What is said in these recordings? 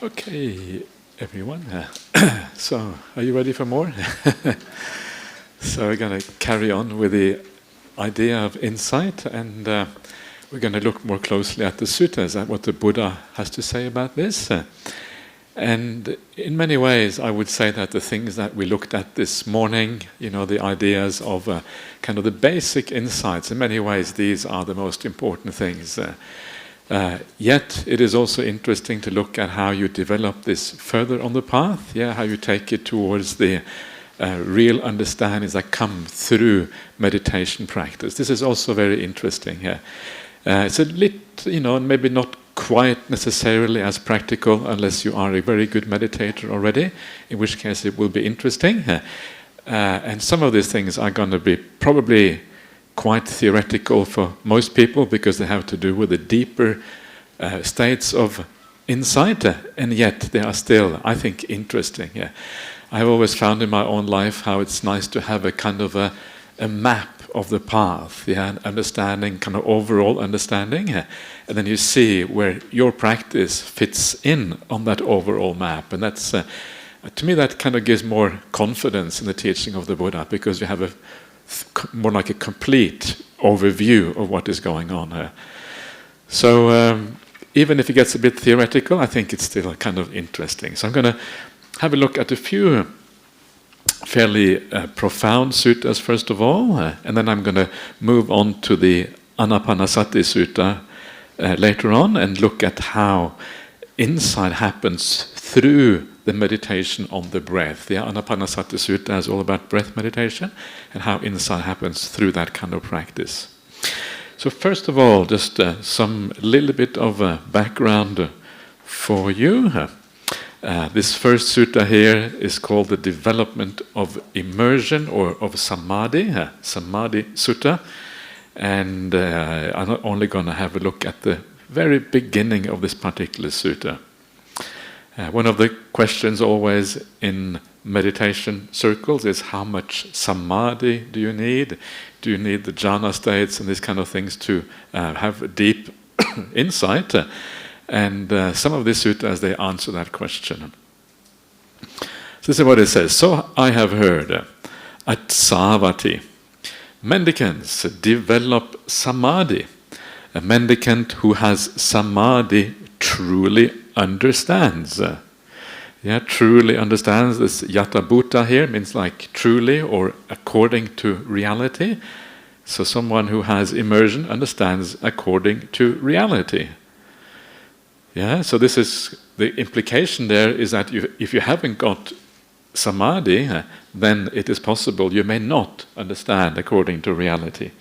Okay, everyone. So, are you ready for more? So we're going to carry on with the idea of insight, and we're going to look more closely at the suttas, at what the Buddha has to say about this. And in many ways, I would say that the things that we looked at this morning, the ideas of kind of the basic insights, in many ways, these are the most important things. Yet, it is also interesting to look at how you develop this further on the path, how you take it towards the real understandings that come through meditation practice. This is also very interesting. It's a little, maybe not quite necessarily as practical unless you are a very good meditator already, in which case it will be interesting. And some of these things are going to be probably quite theoretical for most people because they have to do with the deeper states of insight, and yet they are still, I think, interesting. I've always found in my own life how it's nice to have a kind of a map of the path, and understanding, kind of overall understanding, and then you see where your practice fits in on that overall map, and that's to me that kind of gives more confidence in the teaching of the Buddha, because you have more like a complete overview of what is going on here. So even if it gets a bit theoretical, I think it's still kind of interesting. So I'm going to have a look at a few fairly profound suttas first of all, and then I'm going to move on to the Anapanasati sutta later on and look at how insight happens through the meditation on the breath. The Anapanasati sutta is all about breath meditation and how insight happens through that kind of practice. So first of all, just some little bit of background for you. This first sutta here is called the Development of Immersion, or of Samadhi, Samadhi Sutta. And I'm not only going to have a look at the very beginning of this particular sutta. One of the questions always in meditation circles is how much samadhi do you need? Do you need the jhana states and these kind of things to have a deep insight? And some of these suttas, they answer that question. So this is what it says. So I have heard at Savatthi, mendicants develop samadhi. A mendicant who has samadhi truly understands. Truly understands. This yata bhuta here means like truly or according to reality. So someone who has immersion understands according to reality. So this is the implication there, is that if you haven't got samadhi, then it is possible you may not understand according to reality.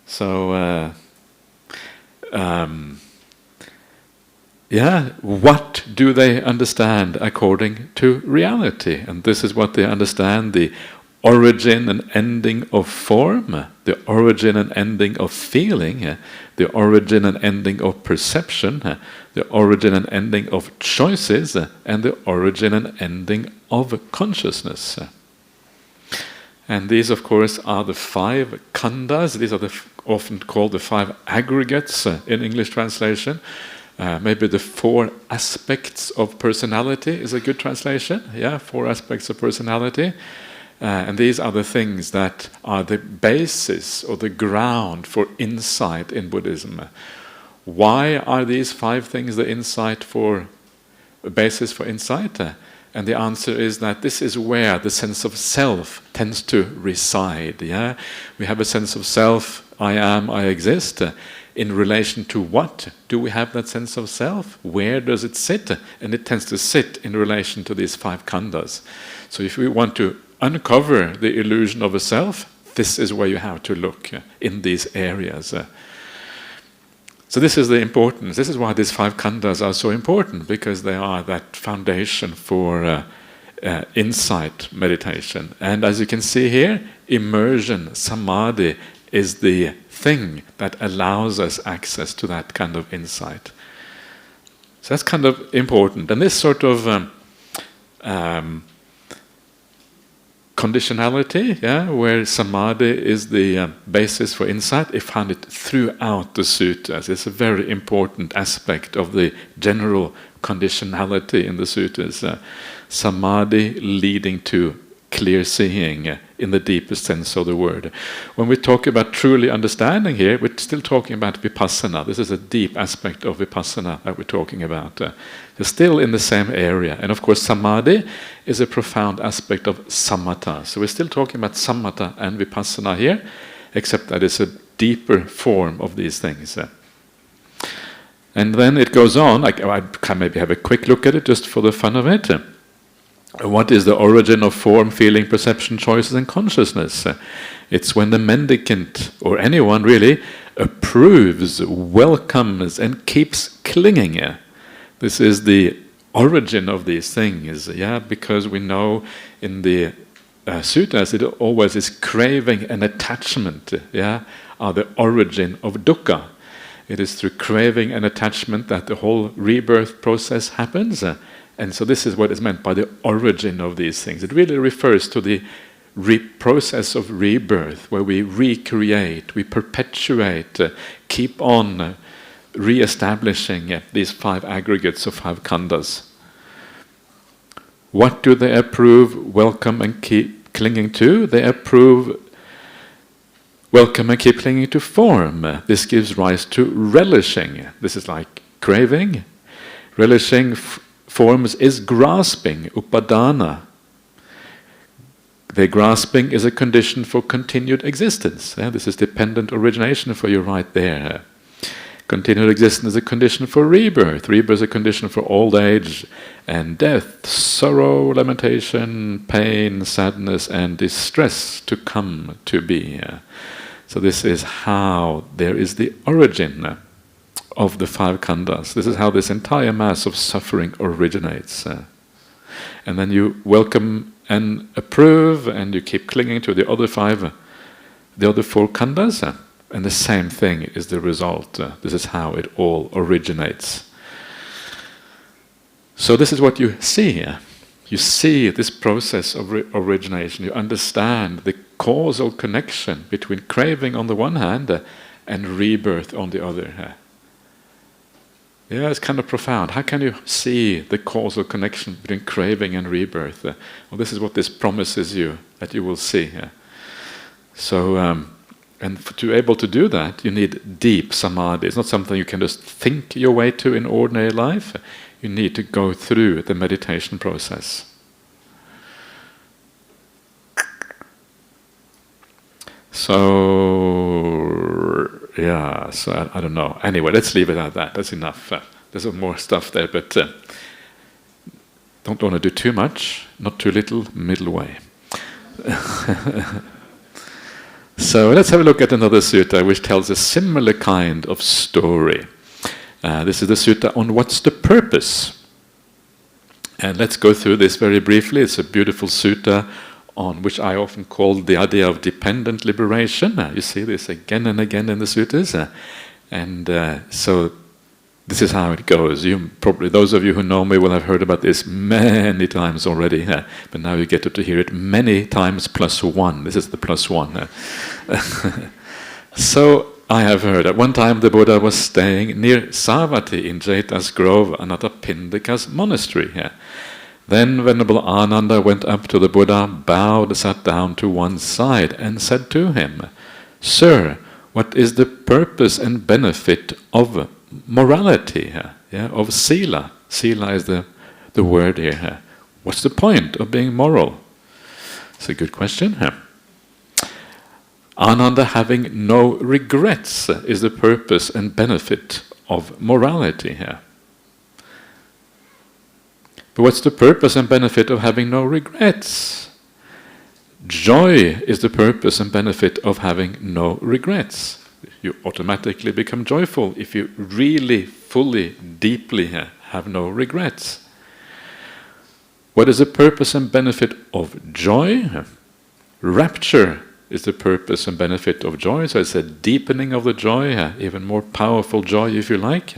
So what do they understand according to reality? And this is what they understand: the origin and ending of form, the origin and ending of feeling, the origin and ending of perception, the origin and ending of choices, and the origin and ending of consciousness. And these, of course, are the 5 khandhas. These are often called the 5 aggregates in English translation. Maybe the 4 aspects of personality is a good translation. 4 aspects of personality. And these are the things that are the basis or the ground for insight in Buddhism. Why are these 5 things the basis for insight? And the answer is that this is where the sense of self tends to reside. We have a sense of self, I am, I exist. In relation to what do we have that sense of self? Where does it sit? And it tends to sit in relation to these 5 khandhas. So if we want to uncover the illusion of a self, this is where you have to look, in these areas. So this is the importance. This is why these 5 khandhas are so important, because they are that foundation for insight meditation. And as you can see here, immersion, samadhi, is the thing that allows us access to that kind of insight. So that's kind of important. And this sort of conditionality, where samadhi is the basis for insight. I found it throughout the suttas. It's a very important aspect of the general conditionality in the suttas. Samadhi leading to clear seeing in the deepest sense of the word. When we talk about truly understanding here, we're still talking about vipassana. This is a deep aspect of vipassana that we're talking about. They're still in the same area. And of course, samadhi is a profound aspect of samatha. So we're still talking about samatha and vipassana here, except that it's a deeper form of these things. And then it goes on. I can maybe have a quick look at it just for the fun of it. What is the origin of form, feeling, perception, choices, and consciousness? It's when the mendicant, or anyone really, approves, welcomes, and keeps clinging. This is the origin of these things, because we know in the suttas it always is craving and attachment, are the origin of dukkha. It is through craving and attachment that the whole rebirth process happens. And so this is what is meant by the origin of these things. It really refers to the process of rebirth, where we recreate, we perpetuate, keep on re-establishing these 5 aggregates of 5 khandhas. What do they approve, welcome, and keep clinging to? They approve, welcome, and keep clinging to form. This gives rise to relishing. This is like craving. Relishing forms is grasping, upadana. The grasping is a condition for continued existence. This is dependent origination for you right there. Continued existence is a condition for rebirth. Rebirth is a condition for old age and death, sorrow, lamentation, pain, sadness, and distress to come to be. So this is how there is the origin of the 5 khandhas. This is how this entire mass of suffering originates. And then you welcome and approve, and you keep clinging to the other 4 khandhas, and the same thing is the result. This is how it all originates. So this is what you see here. You see this process of origination. You understand the causal connection between craving on the one hand and rebirth on the other. Yeah, it's kind of profound. How can you see the causal connection between craving and rebirth? Well, this is what this promises you, that you will see. So, and to be able to do that, you need deep samadhi. It's not something you can just think your way to in ordinary life. You need to go through the meditation process. So, yeah, so I don't know. Anyway, let's leave it at that. That's enough. There's some more stuff there, but don't want to do too much, not too little, middle way. So let's have a look at another sutta which tells a similar kind of story. This is the sutta on what's the purpose. And let's go through this very briefly. It's a beautiful sutta on which I often call the idea of dependent liberation. You see this again and again in the suttas. So this is how it goes. Those of you who know me will have heard about this many times already, but now you get to hear it many times plus 1. This is the plus 1. So I have heard at one time the Buddha was staying near Savatthi in Jeta's grove, Anapanasati's monastery. Then Venerable Ananda went up to the Buddha, bowed, sat down to one side, and said to him, "Sir, what is the purpose and benefit of morality, of sila?" Sila is the word here. What's the point of being moral? It's a good question. Ananda, having no regrets, is the purpose and benefit of morality here. But what's the purpose and benefit of having no regrets? Joy is the purpose and benefit of having no regrets. You automatically become joyful if you really, fully, deeply have no regrets. What is the purpose and benefit of joy? Rapture is the purpose and benefit of joy. So it's a deepening of the joy, even more powerful joy if you like.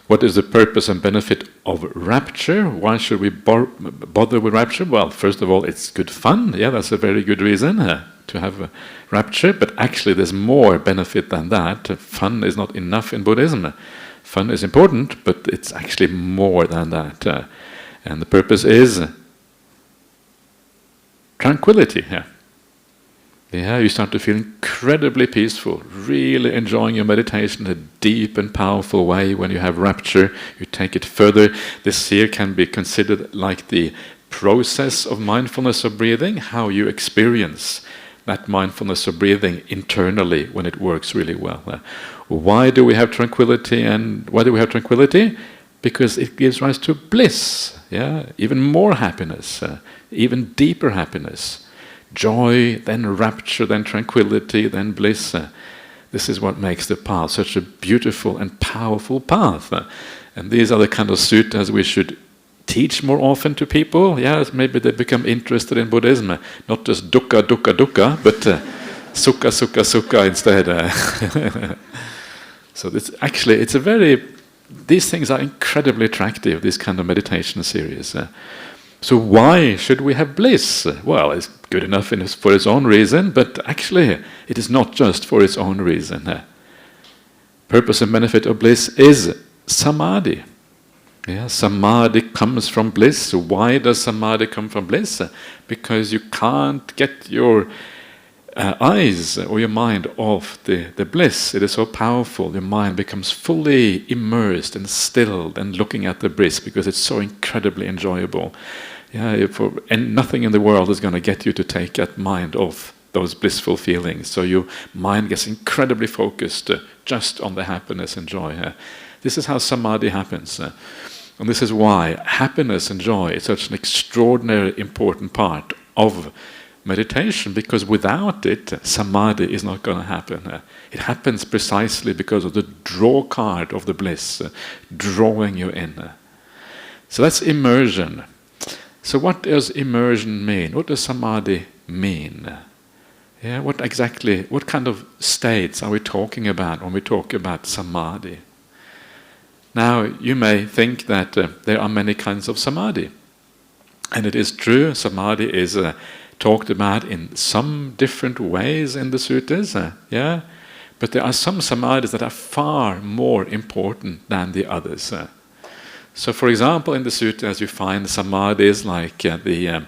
What is the purpose and benefit of rapture? Why should we bother with rapture? Well, first of all, it's good fun. Yeah, that's a very good reason to have rapture. But actually, there's more benefit than that. Fun is not enough in Buddhism. Fun is important, but it's actually more than that. And the purpose is tranquility. Yeah, you start to feel incredibly peaceful, really enjoying your meditation in a deep and powerful way. When you have rapture, you take it further. This here can be considered like the process of mindfulness of breathing, how you experience that mindfulness of breathing internally when it works really well. Why do we have tranquility? And why do we have tranquility? Because it gives rise to bliss, even more happiness, even deeper happiness. Joy, then rapture, then tranquility, then bliss. This is what makes the path such a beautiful and powerful path. And these are the kind of suttas we should teach more often to people. Maybe they become interested in Buddhism. Not just dukkha, dukkha, dukkha, but sukha, sukha, sukha instead. So these things are incredibly attractive, this kind of meditation series. So why should we have bliss? Well, it's good enough for its own reason, but actually it is not just for its own reason. Purpose and benefit of bliss is samadhi. Samadhi comes from bliss. So why does samadhi come from bliss? Because you can't get your eyes or your mind off the bliss. It is so powerful. Your mind becomes fully immersed and stilled and looking at the bliss because it's so incredibly enjoyable. And nothing in the world is going to get you to take that mind off those blissful feelings. So your mind gets incredibly focused just on the happiness and joy. This is how samadhi happens. And this is why happiness and joy is such an extraordinary important part of meditation, because without it, samadhi is not going to happen. It happens precisely because of the draw card of the bliss, drawing you in. So that's immersion. So what does immersion mean? What does samadhi mean? What kind of states are we talking about when we talk about samadhi? Now, you may think that there are many kinds of samadhi. And it is true, samadhi is talked about in some different ways in the suttas, but there are some samadhis that are far more important than the others. So, for example, in the suttas you find samadhis like the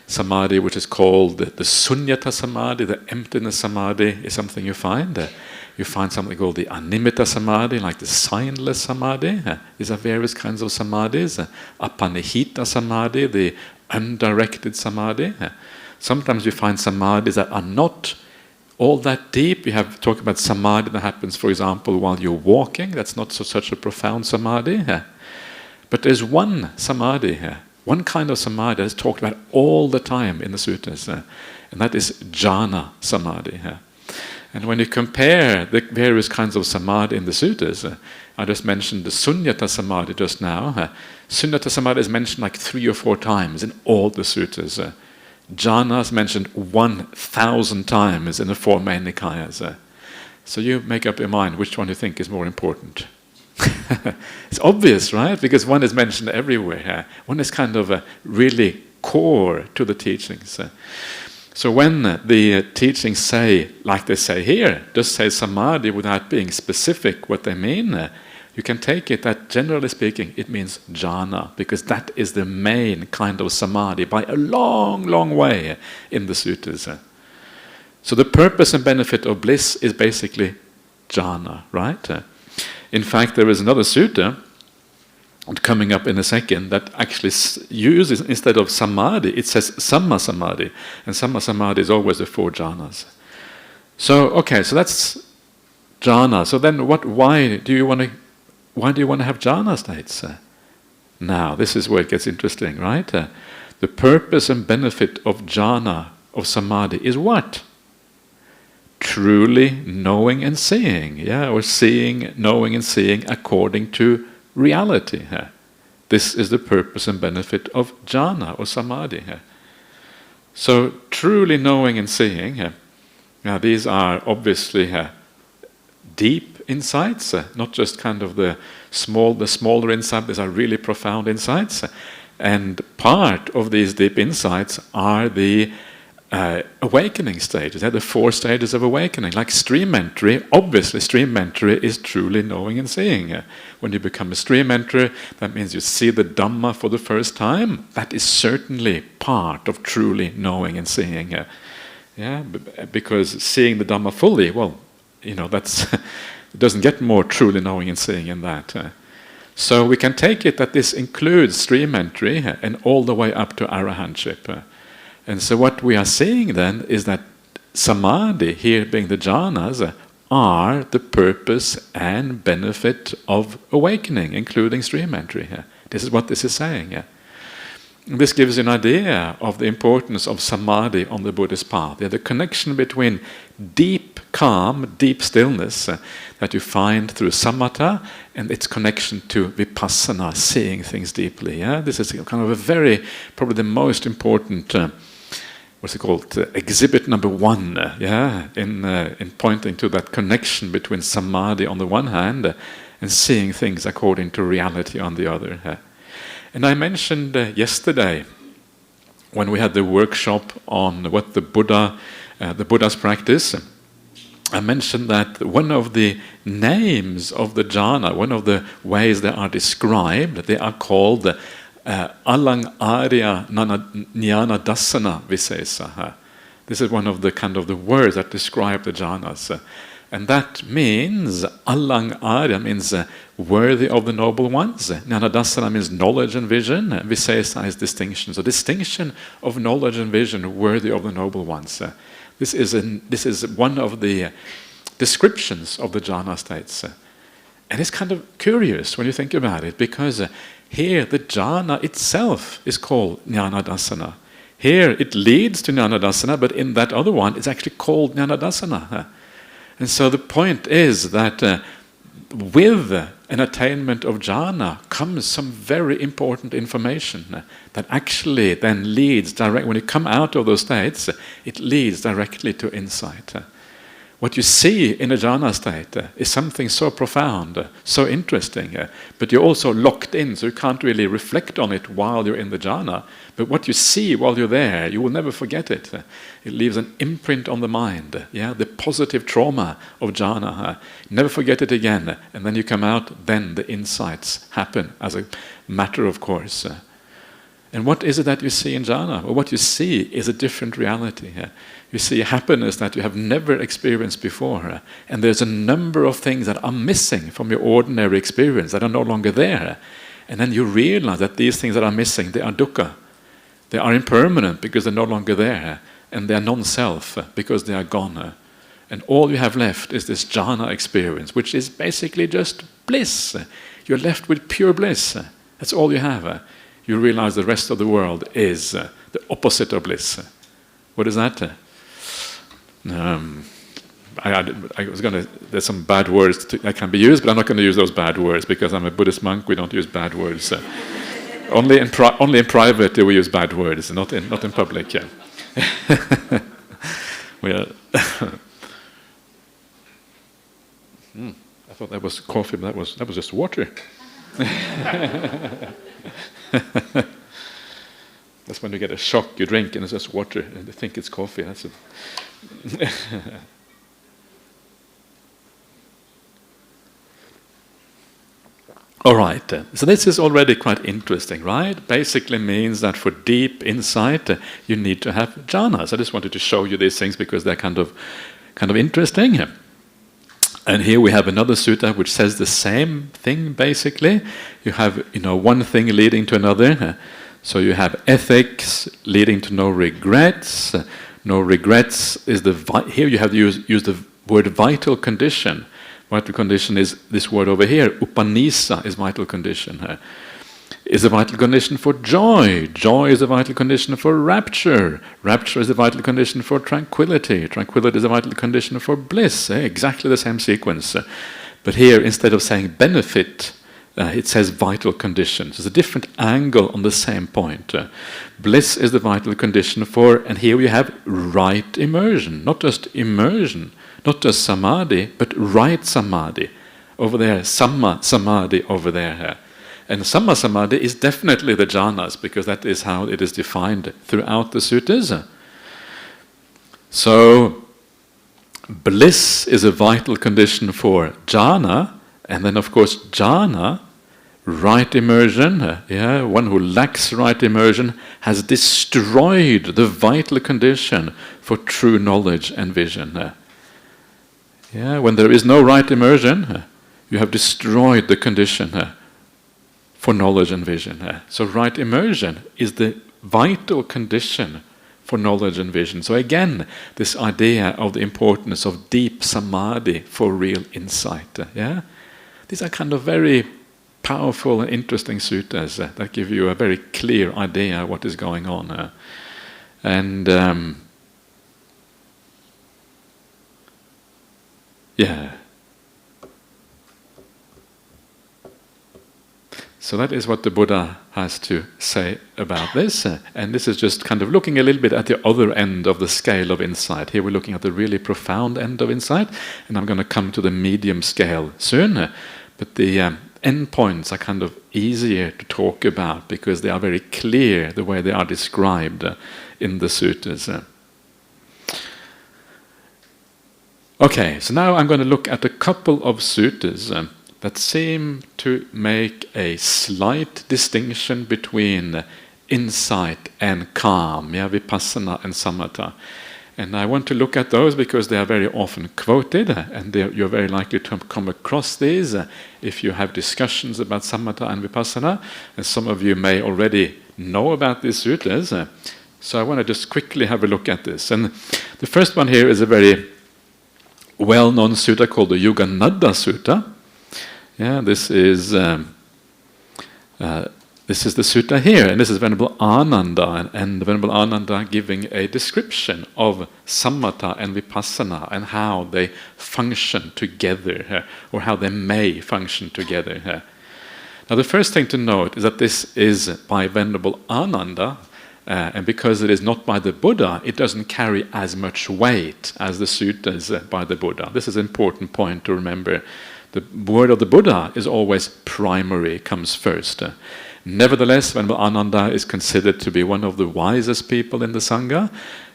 samadhi which is called the sunyata samadhi, the emptiness samadhi is something you find. You find something called the animita samadhi, like the signless samadhi. These are various kinds of samadhis. Apanihita samadhi, the undirected samadhi. Sometimes you find samadhis that are not all that deep. You have talked about samadhi that happens, for example, while you're walking. That's not such a profound samadhi. But there's one samadhi here, one kind of samadhi that is talked about all the time in the suttas, and that is jhana samadhi. And when you compare the various kinds of samadhi in the suttas, I just mentioned the sunyata samadhi just now. Sunyata samadhi is mentioned like 3 or 4 times in all the suttas. Jhana is mentioned 1,000 times in the 4 main Nikayas. So you make up your mind which one you think is more important. It's obvious, right? Because one is mentioned everywhere. One is kind of really core to the teachings. So when the teachings say, like they say here, just say samadhi without being specific what they mean, you can take it that generally speaking it means jhana, because that is the main kind of samadhi by a long, long way in the suttas. So the purpose and benefit of bliss is basically jhana, right? In fact, there is another sutta coming up in a second that actually uses, instead of samadhi, it says samma samadhi, and samma samadhi is always the 4 jhanas. So okay, so that's jhana. So then, why do you want to have jhana states? Now, this is where it gets interesting, right? The purpose and benefit of jhana, of samadhi, is what? Truly knowing and seeing, or seeing, knowing and seeing according to reality. This is the purpose and benefit of jhana or samadhi. So truly knowing and seeing, now these are obviously deep insights, not just kind of the smaller insights. These are really profound insights. And part of these deep insights are the awakening stages. They're the 4 stages of awakening. Like stream entry, obviously stream entry is truly knowing and seeing. When you become a stream entry, that means you see the Dhamma for the first time. That is certainly part of truly knowing and seeing. Because seeing the Dhamma fully, well, that's it doesn't get more truly knowing and seeing in that. So we can take it that this includes stream entry and all the way up to arahantship. And so what we are seeing then is that samadhi, here being the jhanas, are the purpose and benefit of awakening, including stream entry. This is what this is saying. This gives you an idea of the importance of samadhi on the Buddhist path. The connection between deep calm, deep stillness that you find through samatha and its connection to vipassana, seeing things deeply. This is kind of a very, probably the most important, exhibit number 1, in pointing to that connection between samadhi on the one hand and seeing things according to reality on the other. And I mentioned yesterday, when we had the workshop on what the Buddha's practice, I mentioned that one of the names of the jhana, one of the ways they are described, they are called alang arya jnana dasana visesa. This is one of the kind of the words that describe the jhanas. And that means, alang arya means worthy of the noble ones. Jnanadasana means knowledge and vision. Visesa is distinction. So distinction of knowledge and vision worthy of the noble ones. This is one of the descriptions of the jhana states. And it's kind of curious when you think about it, because here the jhana itself is called jnanadasana. Here it leads to jnanadasana, but in that other one it's actually called jnanadasana. And so the point is that with an attainment of jhana comes some very important information that actually then leads direct. When you come out of those states, it leads directly to insight. What you see in a jhana state is something so profound, so interesting, but you're also locked in, so you can't really reflect on it while you're in the jhana. But what you see while you're there, you will never forget it. It leaves an imprint on the mind, the positive trauma of jhana. Never forget it again. And then you come out, then the insights happen as a matter of course. And what is it that you see in jhana? Well, what you see is a different reality. You see happiness that you have never experienced before. And there's a number of things that are missing from your ordinary experience that are no longer there. And then you realize that these things that are missing, they are dukkha. They are impermanent because they're no longer there. And they are non-self because they are gone. And all you have left is this jhana experience, which is basically just bliss. You're left with pure bliss. That's all you have. You realize the rest of the world is the opposite of bliss. What is that? I was going to. There's some bad words that can be used, but I'm not going to use those bad words because I'm a Buddhist monk. We don't use bad words. Only in private do we use bad words, not in public. Yeah. We are. I thought that was coffee, but that was just water. That's when you get a shock, you drink and it's just water and you think it's coffee. That's it. All right, so this is already quite interesting, right? Basically means that for deep insight you need to have jhanas. I just wanted to show you these things because they're kind of interesting. And here we have another sutta which says the same thing basically. You have one thing leading to another. So you have ethics leading to no regrets. No regrets is here you have to use the word vital condition. Vital condition is this word over here. Upanisa is vital condition. Is a vital condition for joy. Joy is a vital condition for rapture. Rapture is a vital condition for tranquility. Tranquility is a vital condition for bliss. Exactly the same sequence. But here, instead of saying benefit, it says vital conditions. It's a different angle on the same point. Bliss is the vital condition for, and here we have right immersion. Not just immersion, not just samadhi, but right samadhi. Over there, samma samadhi over there. And samma samadhi is definitely the jhanas, because that is how it is defined throughout the suttas. So, bliss is a vital condition for jhana, and then of course jhana, right immersion, one who lacks right immersion has destroyed the vital condition for true knowledge and vision. When there is no right immersion, you have destroyed the condition for knowledge and vision. So right immersion is the vital condition for knowledge and vision. So again, this idea of the importance of deep samadhi for real insight. These are kind of very powerful and interesting suttas that give you a very clear idea of what is going on. So that is what the Buddha has to say about this. And this is just kind of looking a little bit at the other end of the scale of insight. Here we're looking at the really profound end of insight, and I'm going to come to the medium scale soon. But the endpoints are kind of easier to talk about because they are very clear the way they are described in the suttas. Okay, so now I'm going to look at a couple of suttas that seem to make a slight distinction between insight and calm, vipassana and samatha. And I want to look at those because they are very often quoted, and you're very likely to come across these if you have discussions about samatha and vipassana. And some of you may already know about these suttas. So I want to just quickly have a look at this. And the first one here is a very well-known sutta called the Yogananda Sutta. This is the sutta here, and this is Venerable Ananda, and Venerable Ananda giving a description of samatha and vipassana and how they function together, or how they may function together. Now the first thing to note is that this is by Venerable Ananda, and because it is not by the Buddha, it doesn't carry as much weight as the suttas by the Buddha. This is an important point to remember. The word of the Buddha is always primary, comes first. Nevertheless, Venerable Ananda is considered to be one of the wisest people in the Sangha.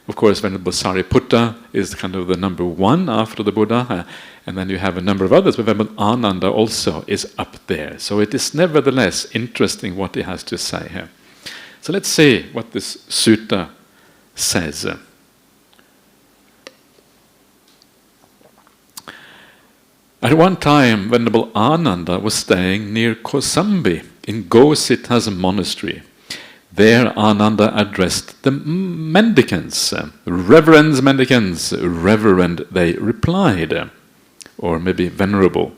Of course, Venerable Sariputta is kind of the number one after the Buddha, and then you have a number of others, but Venerable Ananda also is up there. So it is nevertheless interesting what he has to say here. So let's see what this sutta says. At one time, Venerable Ananda was staying near Kosambi in Gosita's monastery. There Ananda addressed the mendicants. Reverends, mendicants, reverend, they replied. Or maybe venerable.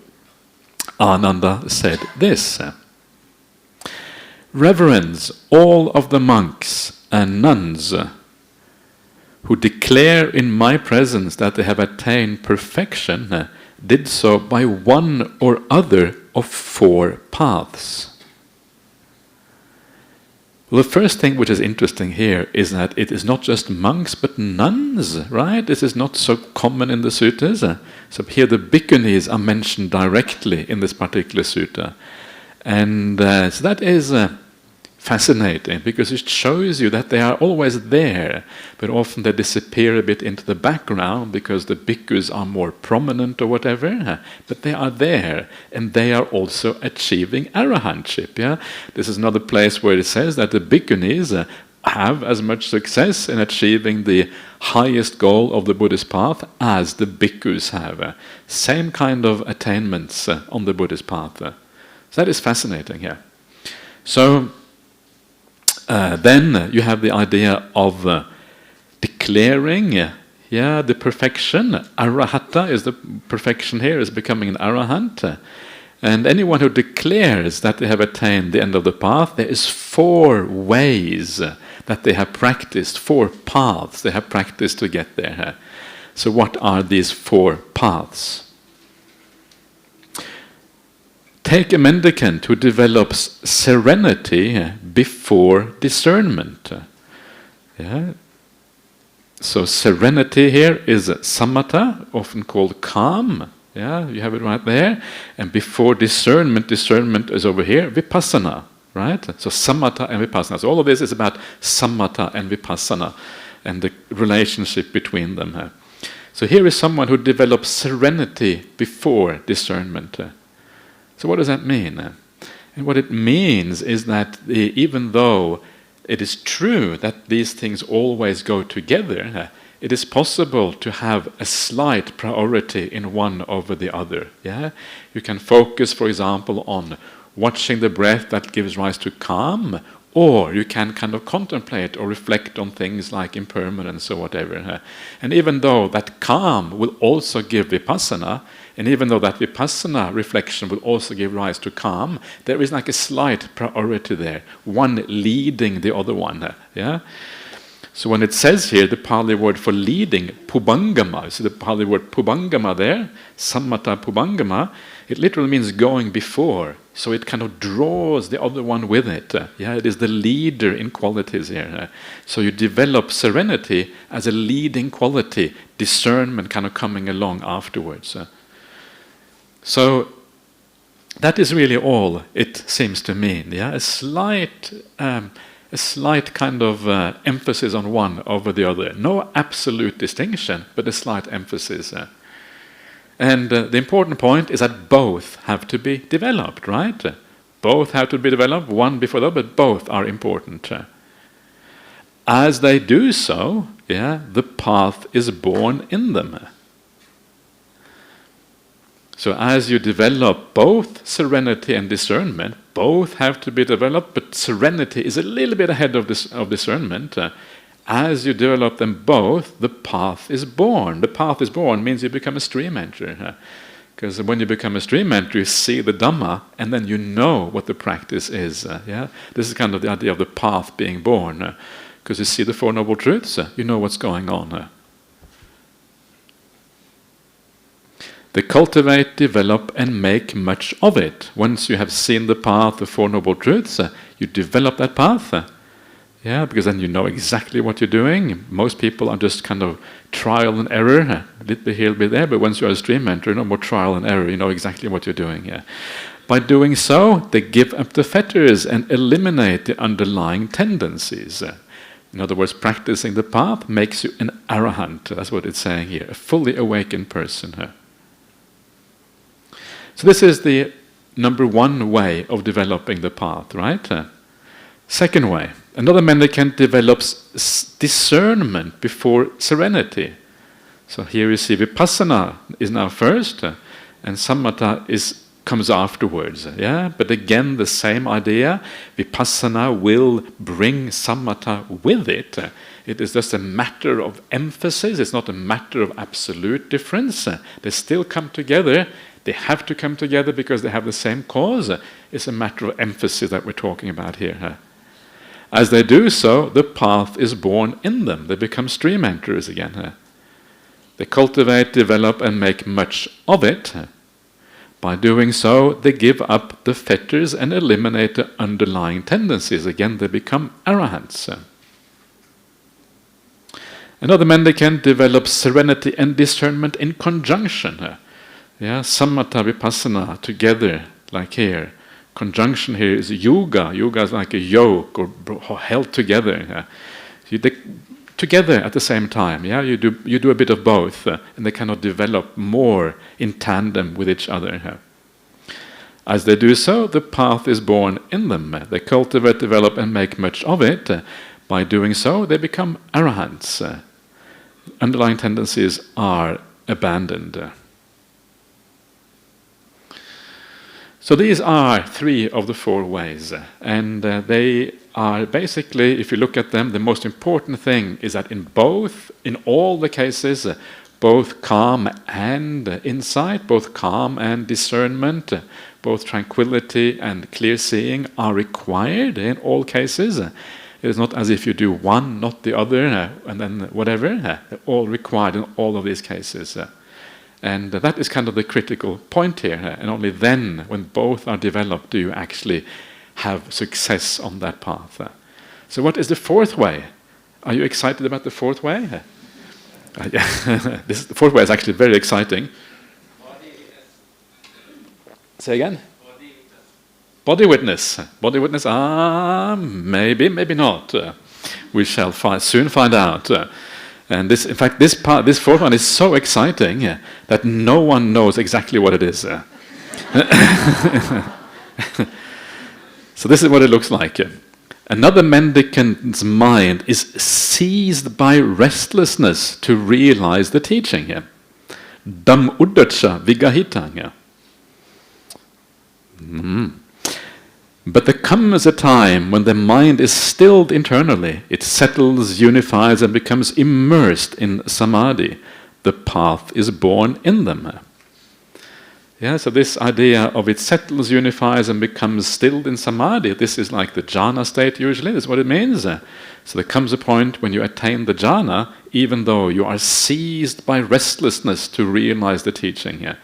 Ananda said this. Reverends, all of the monks and nuns who declare in my presence that they have attained perfection did so by one or other of four paths. Well, the first thing which is interesting here is that it is not just monks but nuns, right? This is not so common in the suttas. So here the bhikkhunis are mentioned directly in this particular sutta. And so that is fascinating because it shows you that they are always there, but often they disappear a bit into the background because the bhikkhus are more prominent or whatever, but they are there and they are also achieving arahantship. This is another place where it says that the bhikkhunis have as much success in achieving the highest goal of the Buddhist path as the bhikkhus have. Same kind of attainments on the Buddhist path. So that is fascinating here. So then you have the idea of declaring the perfection. Arahata is the perfection here, is becoming an arahant. And anyone who declares that they have attained the end of the path, there is four ways that they have practiced, four paths they have practiced to get there. So what are these four paths? Take a mendicant who develops serenity before discernment. So serenity here is samatha, often called calm. Yeah, you have it right there. And before discernment is over here, vipassana, right? So samatha and vipassana. So all of this is about samatha and vipassana and the relationship between them. So here is someone who develops serenity before discernment. So what does that mean? And what it means is that even though it is true that these things always go together, it is possible to have a slight priority in one over the other. Yeah, you can focus, for example, on watching the breath that gives rise to calm, or you can kind of contemplate or reflect on things like impermanence or whatever. And even though that calm will also give vipassana, and even though that vipassana reflection will also give rise to calm, there is like a slight priority there, one leading the other one. Yeah. So when it says here, the Pali word for leading, pubangama, so the Pali word pubangama there, samatha pubangama, it literally means going before. So it kind of draws the other one with it. Yeah, it is the leader in qualities here. So you develop serenity as a leading quality, discernment kind of coming along afterwards. So that is really all it seems to mean. Yeah, a slight kind of emphasis on one over the other. No absolute distinction, but a slight emphasis. And the important point is that both have to be developed, right? Both have to be developed, one before the other, but both are important. As they do so, yeah, the path is born in them. So as you develop both serenity and discernment, both have to be developed, but serenity is a little bit ahead of discernment. As you develop them both, the path is born. The path is born means you become a stream entry. Because when you become a stream entry, you see the Dhamma, and then you know what the practice is. Yeah, this is kind of the idea of the path being born. Because you see the Four Noble Truths, you know what's going on. They cultivate, develop, and make much of it. Once you have seen the path, the Four Noble Truths, you develop that path. Yeah, because then you know exactly what you're doing. Most people are just kind of trial and error, a little bit here, a little bit there, but once you're a stream entry, no more trial and error, you know exactly what you're doing. Yeah. By doing so, they give up the fetters and eliminate the underlying tendencies. In other words, practicing the path makes you an arahant. That's what it's saying here, a fully awakened person. So this is the number one way of developing the path, right? Second way, another mendicant develops discernment before serenity. So here you see vipassana is now first, and samatha comes afterwards. Yeah, but again the same idea. Vipassana will bring samatha with it. It is just a matter of emphasis. It's not a matter of absolute difference. They still come together. They have to come together because they have the same cause. It's a matter of emphasis that we're talking about here. As they do so, the path is born in them. They become stream enterers again. They cultivate, develop, and make much of it. By doing so, they give up the fetters and eliminate the underlying tendencies. Again, they become arahants. Another mendicant develops serenity and discernment in conjunction. Yeah, samatha, vipassana together, like here. Conjunction here is yoga. Yoga is like a yoke or held together. Together at the same time. Yeah, you do a bit of both, and they cannot develop more in tandem with each other. As they do so, the path is born in them. They cultivate, develop, and make much of it. By doing so, they become arahants. Underlying tendencies are abandoned. So these are three of the four ways, and they are basically, if you look at them, the most important thing is that in all the cases, both calm and insight, both calm and discernment, both tranquility and clear seeing are required in all cases. It is not as if you do one, not the other, and then whatever. They're all required in all of these cases. And that is kind of the critical point here. And only then, when both are developed, do you actually have success on that path. So what is the fourth way? Are you excited about the fourth way? The fourth way is actually very exciting. Say again? Body witness. Body witness, maybe, maybe not. We shall soon find out. And this, in fact, this fourth one is so exciting that no one knows exactly what it is. So this is what it looks like. Another mendicant's mind is seized by restlessness to realize the teaching here. 𝐵𝑢𝑑𝑑𝑐ℎ𝑖 𝐵𝑖𝑔ℎ𝑡. But there comes a time when the mind is stilled internally, it settles, unifies, and becomes immersed in samadhi. The path is born in them. Yeah, so this idea of it settles, unifies, and becomes stilled in samadhi, this is like the jhana state usually, that's what it means. So there comes a point when you attain the jhana, even though you are seized by restlessness to realize the teaching here.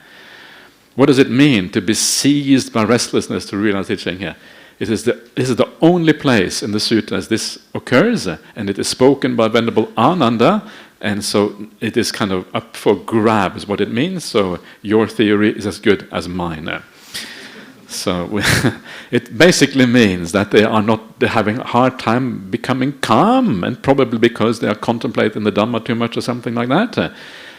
What does it mean to be seized by restlessness to realize the teaching here? This is the only place in the suttas this occurs, and it is spoken by Venerable Ananda, and so it is kind of up for grabs what it means, so your theory is as good as mine. So it basically means that they're having a hard time becoming calm, and probably because they are contemplating the Dhamma too much or something like that.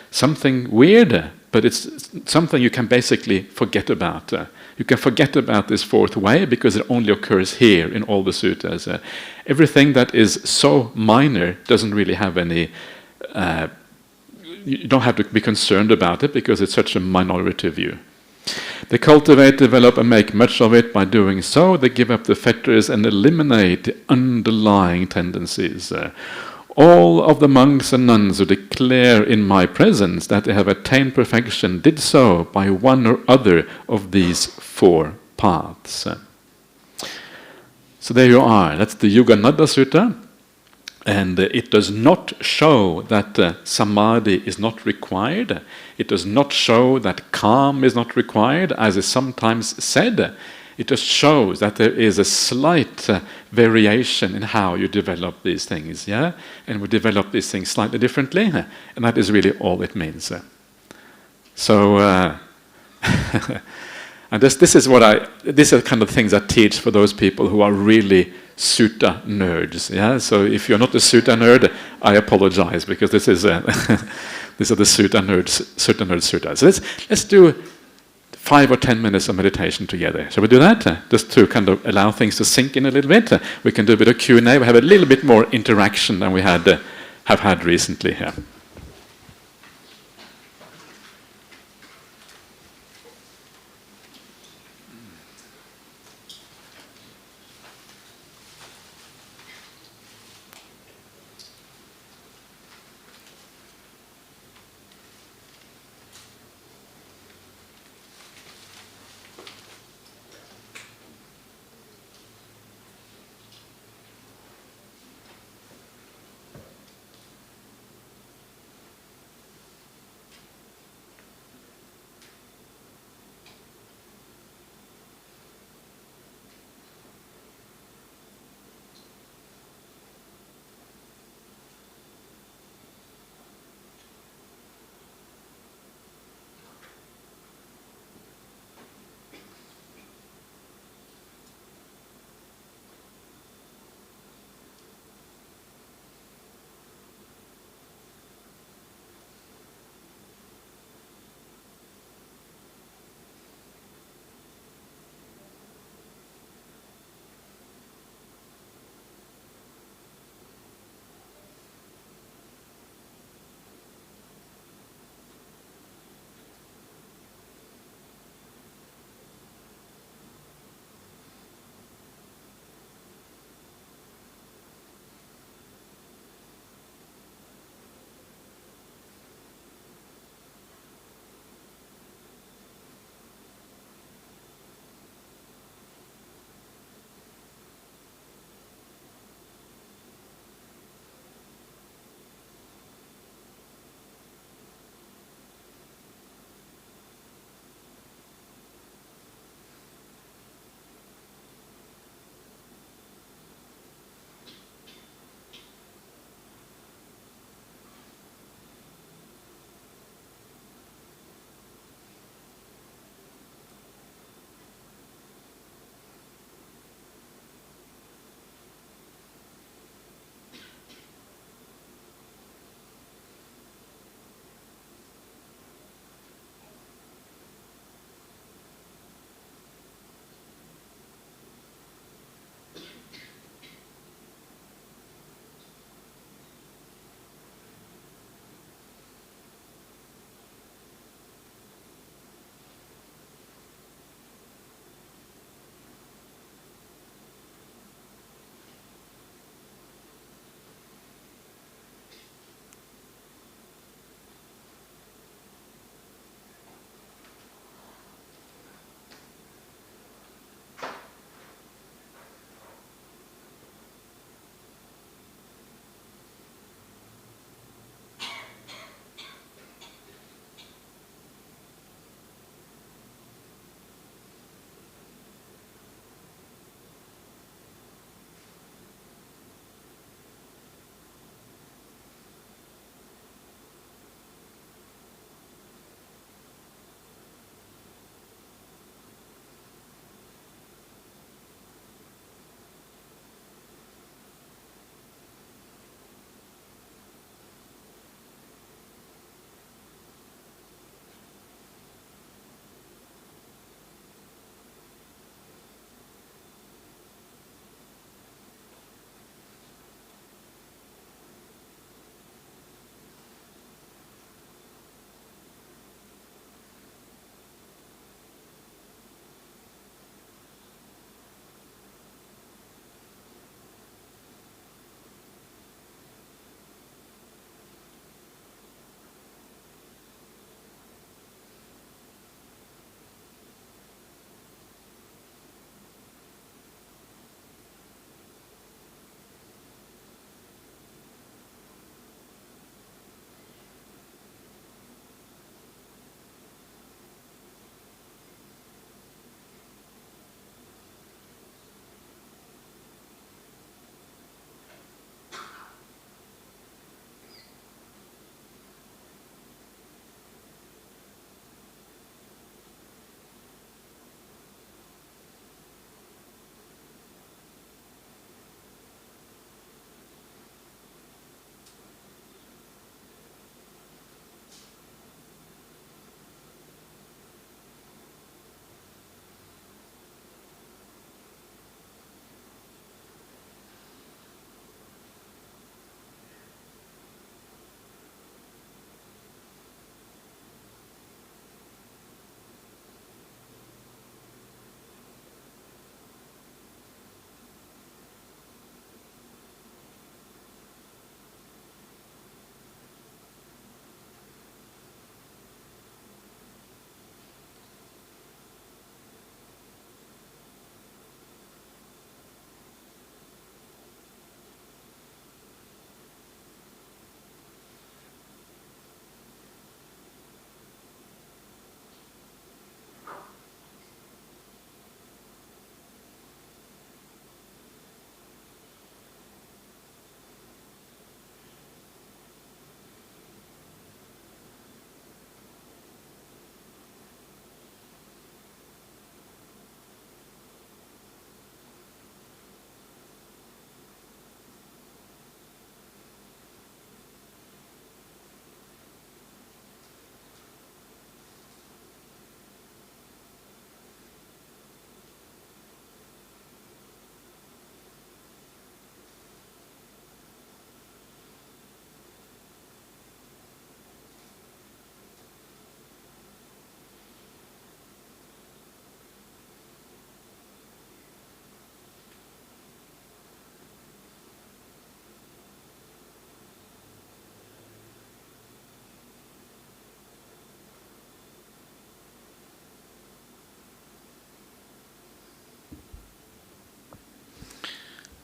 Something weird, but it's something you can basically forget about. You can forget about this fourth way because it only occurs here in all the suttas. Everything that is so minor doesn't really have any... you don't have to be concerned about it because it's such a minority view. They cultivate, develop, and make much of it. By doing so, they give up the fetters and eliminate the underlying tendencies. All of the monks and nuns who declare in my presence that they have attained perfection did so by one or other of these four paths. So there you are. That's the Yogananda Sutta. And it does not show that samadhi is not required. It does not show that calm is not required, as is sometimes said. It just shows that there is a slight variation in how you develop these things, yeah? And we develop these things slightly differently, and that is really all it means. So, and these are the kind of things I teach for those people who are really sutta nerds, yeah? So if you're not a sutta nerd, I apologize, because this is these are the sutta nerds suttas. So let's do 5 or 10 minutes of meditation together. Shall we do that? Just to kind of allow things to sink in a little bit. We can do a bit of Q&A. We have a little bit more interaction than we have had recently here.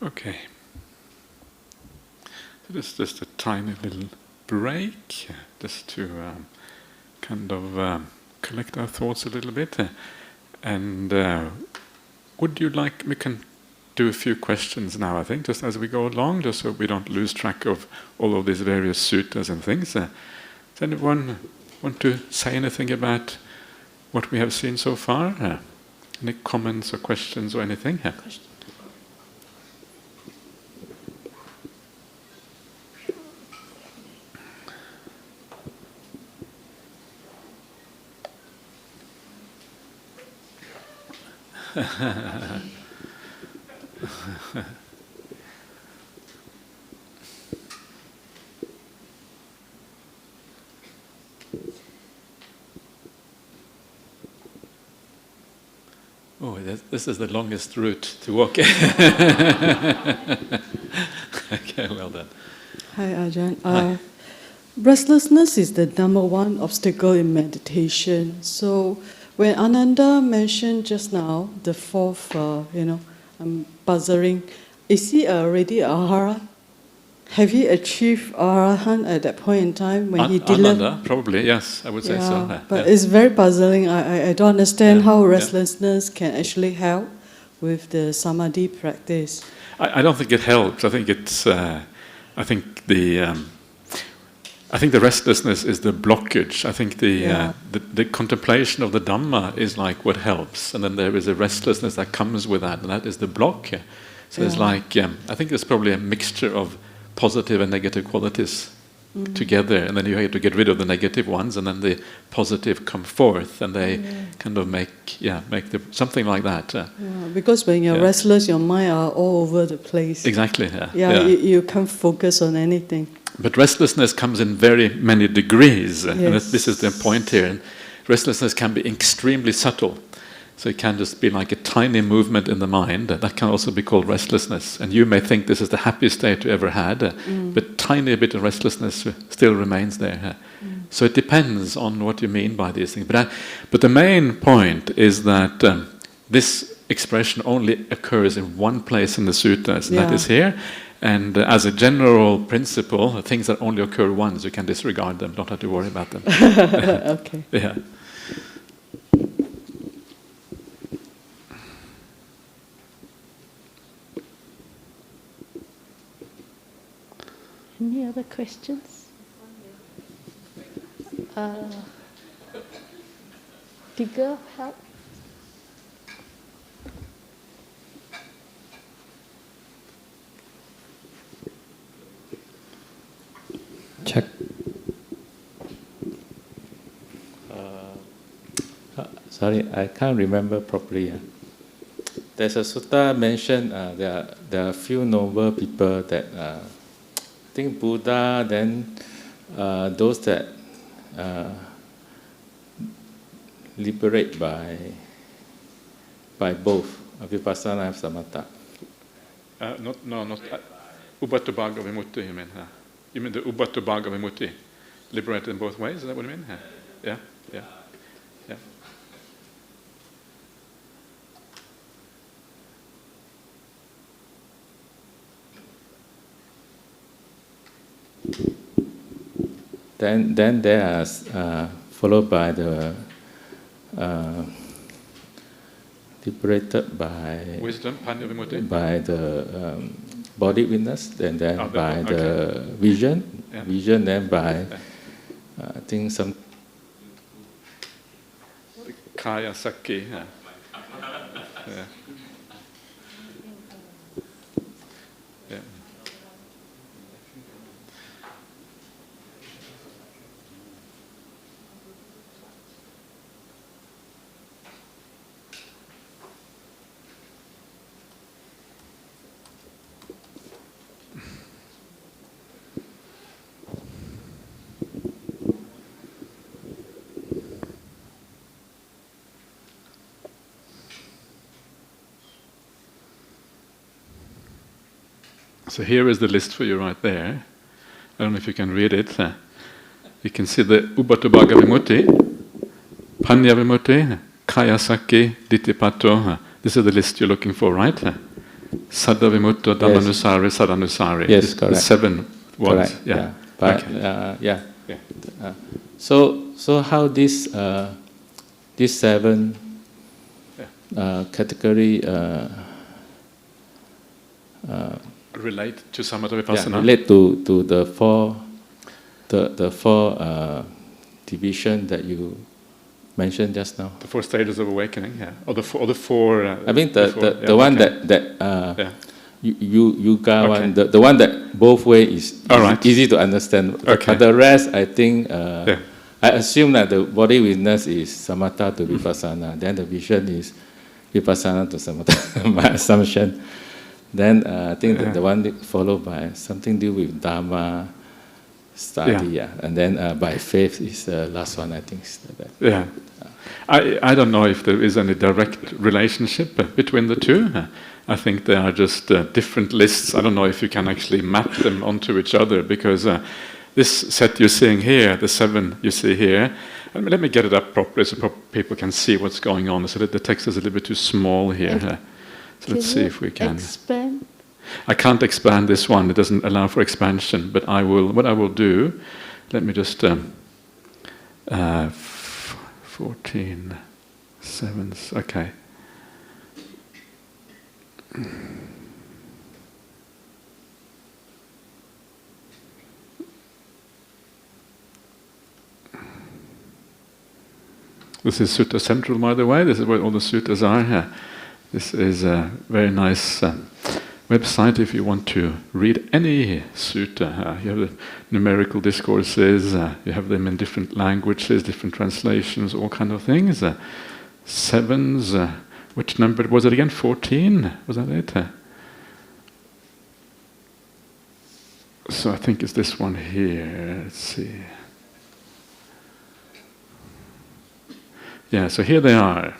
Okay. So this is just a tiny little break, just to kind of collect our thoughts a little bit. And would you like, we can do a few questions now, I think, just as we go along, just so we don't lose track of all of these various suttas and things. Does anyone want to say anything about what we have seen so far? Any comments or questions or anything? Oh, this is the longest route to walk. Okay, well done. Hi, Ajahn. Hi. Restlessness is the number one obstacle in meditation. So when Ananda mentioned just now, the fourth, I'm buzzing, is he already Arahant? Have he achieved Arahant at that point in time when he delivered? Ananda, probably, yes, I would say so. But it's very puzzling. I don't understand how restlessness can actually help with the samadhi practice. I don't think it helps. I think it's. I think the restlessness is the blockage. I think the contemplation of the Dhamma is like what helps, and then there is a restlessness that comes with that, and that is the block. So it's like I think there's probably a mixture of positive and negative qualities together, and then you have to get rid of the negative ones, and then the positive come forth, and they kind of make something like that. Because when you're restless, your mind are all over the place. Exactly. You can't focus on anything. But restlessness comes in very many degrees, and this is the point here. And restlessness can be extremely subtle. So it can just be like a tiny movement in the mind. That can also be called restlessness. And you may think this is the happiest state you ever had, but tiny bit of restlessness still remains there. So it depends on what you mean by these things. But the main point is that this expression only occurs in one place in the suttas, and that is here. And as a general principle, things that only occur once, you can disregard them, don't have to worry about them. Okay. Yeah. Any other questions? Digger, help? Check. Sorry, I can't remember properly. There's a sutta mentioned there are a few noble people that I think Buddha, then those that liberate by both Vipassana and Samatha. Not Ubbata Vimutti, you mean? You mean the Ubbata Vimutti, liberated in both ways? Is that what you mean? Yeah. Then there are followed by the liberated by wisdom, Panya Vimutti, by the body witness, then by the vision, then by I think some Kaya Sakki. So here is the list for you right there. I don't know if you can read it. You can see the Ubbata Vimutti, Panya Vimutti, Kaya Sakki, Ditthipatto. This is the list you're looking for, right? Saddha Vimutto, Dhammanusari, Sadhanusari. Yes, The correct. 7 words. Correct. Yeah. But Okay. yeah. Yeah. So how this 7 category Relate to Samatha Vipassana. relate to the four division that you mentioned just now. The 4 stages of awakening, yeah. Or the four. I mean the one that you got Okay. one, the one that both way is All right. easy to understand. Okay. But the rest, I think, Yeah. I assume that the body witness is samatha to vipassana. Then the vision is vipassana to samatha. My assumption. Then I think the one followed by something to do with Dhamma study, and then by faith is the last one. I think. Yeah. I don't know if there is any direct relationship between the two. I think they are just different lists. I don't know if you can actually map them onto each other, because this set you're seeing here, the 7 you see here, let me get it up properly so people can see what's going on. So that the text is a little bit too small here. So let's see if we can. Expand. I can't expand this one. It doesn't allow for expansion. But I will. What I will do. Let me just. 14 sevens. Okay. This is Sutta Central, by the way. This is where all the suttas are. This is a very nice website if you want to read any sutta. You have the numerical discourses, you have them in different languages, different translations, all kind of things. 7s, which number was it again? 14? Was that it? So I think it's this one here. Let's see. Yeah, so here they are.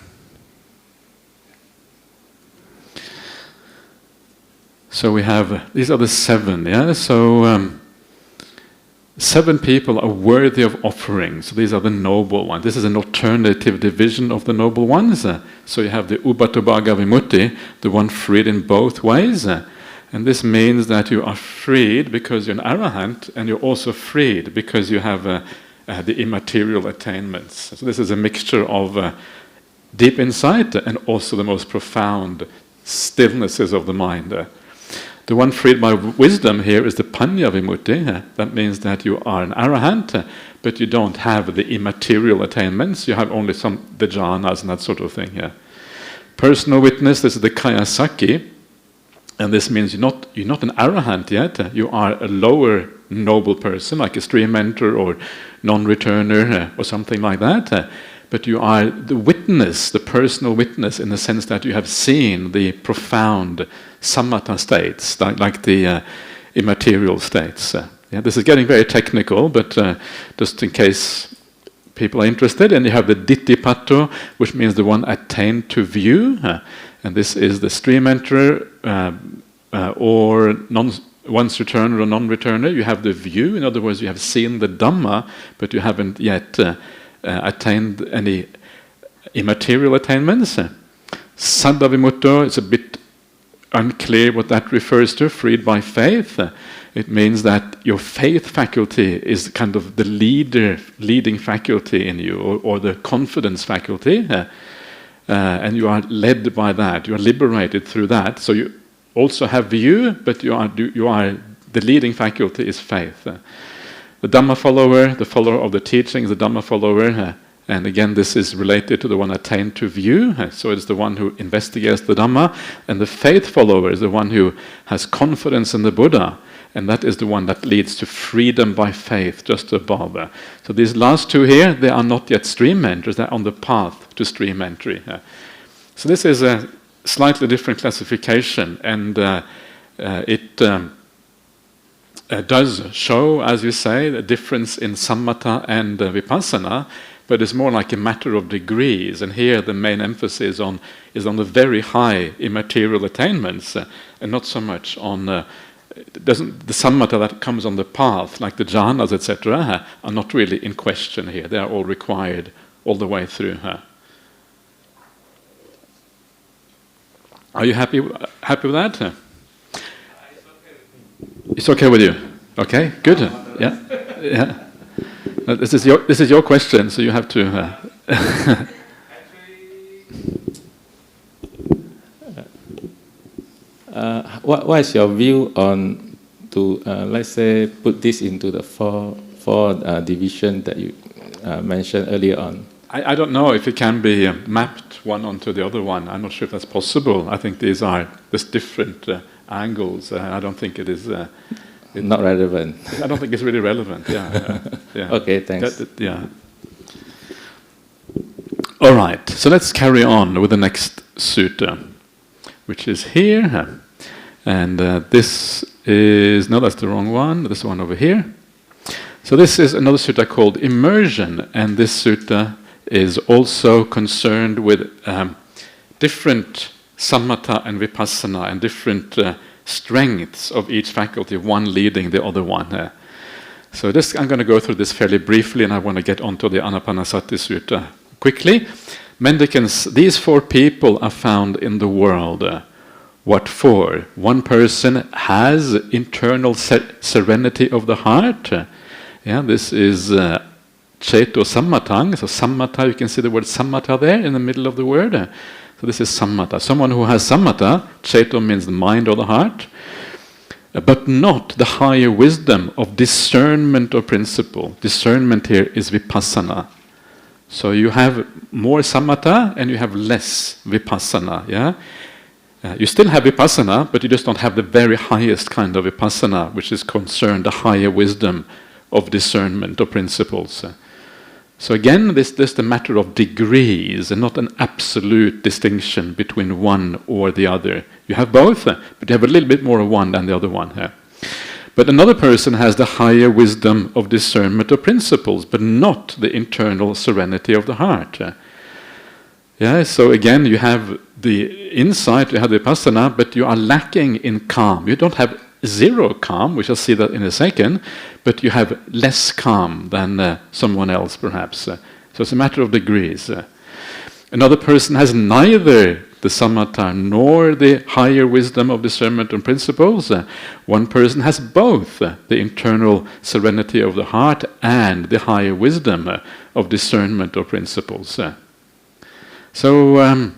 So we have, these are the 7, yeah? So 7 people are worthy of offering. So these are the noble ones. This is an alternative division of the noble ones. So you have the Ubbatubbhaga Vimutti, the one freed in both ways. And this means that you are freed because you're an arahant, and you're also freed because you have the immaterial attainments. So this is a mixture of deep insight and also the most profound stillnesses of the mind. The one freed by wisdom here is the Panya Vimutti. That means that you are an arahant, but you don't have the immaterial attainments. You have only the jhanas and that sort of thing. Personal witness, this is the Kayasaki, and this means you're not an arahant yet. You are a lower noble person, like a stream mentor or non-returner or something like that. But you are the witness, the personal witness, in the sense that you have seen the profound samatha states, like the immaterial states. This is getting very technical, but just in case people are interested. And you have the Ditthipatto, which means the one attained to view. And this is the stream enterer or once returner or non-returner. You have the view. In other words, you have seen the Dhamma, but you haven't yet attained any immaterial attainments. Saddha Vimutto, it's a bit unclear what that refers to, freed by faith. It means that your faith faculty is kind of the leading faculty in you, or the confidence faculty, and you are led by that. You are liberated through that. So you also have view, but you are the leading faculty is faith. The Dhamma follower, the follower of the teachings, the Dhamma follower, and again this is related to the one attained to view, so it's the one who investigates the Dhamma, and the faith follower is the one who has confidence in the Buddha, and that is the one that leads to freedom by faith, just above. So these last 2 here, they are not yet stream enters, they're on the path to stream entry. So this is a slightly different classification, and it does show, as you say, the difference in samatha and vipassana, but it's more like a matter of degrees. And here the main emphasis is on the very high immaterial attainments, and not so much on the samatha that comes on the path, like the jhanas, etc., are not really in question here. They are all required all the way through. Are you happy with that? It's okay with you. Okay, good. Yeah, yeah. This is your question, so you have to. What is your view on to let's say put this into the four division that you mentioned earlier on? I don't know if it can be mapped one onto the other one. I'm not sure if that's possible. I think these are just different angles. I don't think it is. Not relevant. I don't think it's really relevant. Yeah. Yeah. Okay, thanks. Yeah. All right. So let's carry on with the next sutta, which is here, and this is that's the wrong one. This one over here. So this is another sutta called Immersion, and this sutta is also concerned with different samatha and vipassana and different strengths of each faculty, one leading the other one. So I'm going to go through this fairly briefly, and I want to get onto the Anapanasati Sutta quickly. Mendicants, these four people are found in the world. What for? One person has internal serenity of the heart. This is Ceto Sammatang. So Samatha, you can see the word Samatha there in the middle of the word. So this is Samatha. Someone who has Samatha, Ceto means the mind or the heart, but not the higher wisdom of discernment or principle. Discernment here is Vipassana. So you have more Samatha and you have less Vipassana. You still have Vipassana, but you just don't have the very highest kind of Vipassana, which is concerned the higher wisdom of discernment or principles. So again, this is a matter of degrees and not an absolute distinction between one or the other. You have both, but you have a little bit more of one than the other one. But another person has the higher wisdom of discernment or principles, but not the internal serenity of the heart. So again, you have the insight, you have the vipassana, but you are lacking in calm. You don't have zero calm, we shall see that in a second, but you have less calm than someone else perhaps. So it's a matter of degrees. Another person has neither the samatha nor the higher wisdom of discernment and principles. One person has both the internal serenity of the heart and the higher wisdom of discernment or principles. So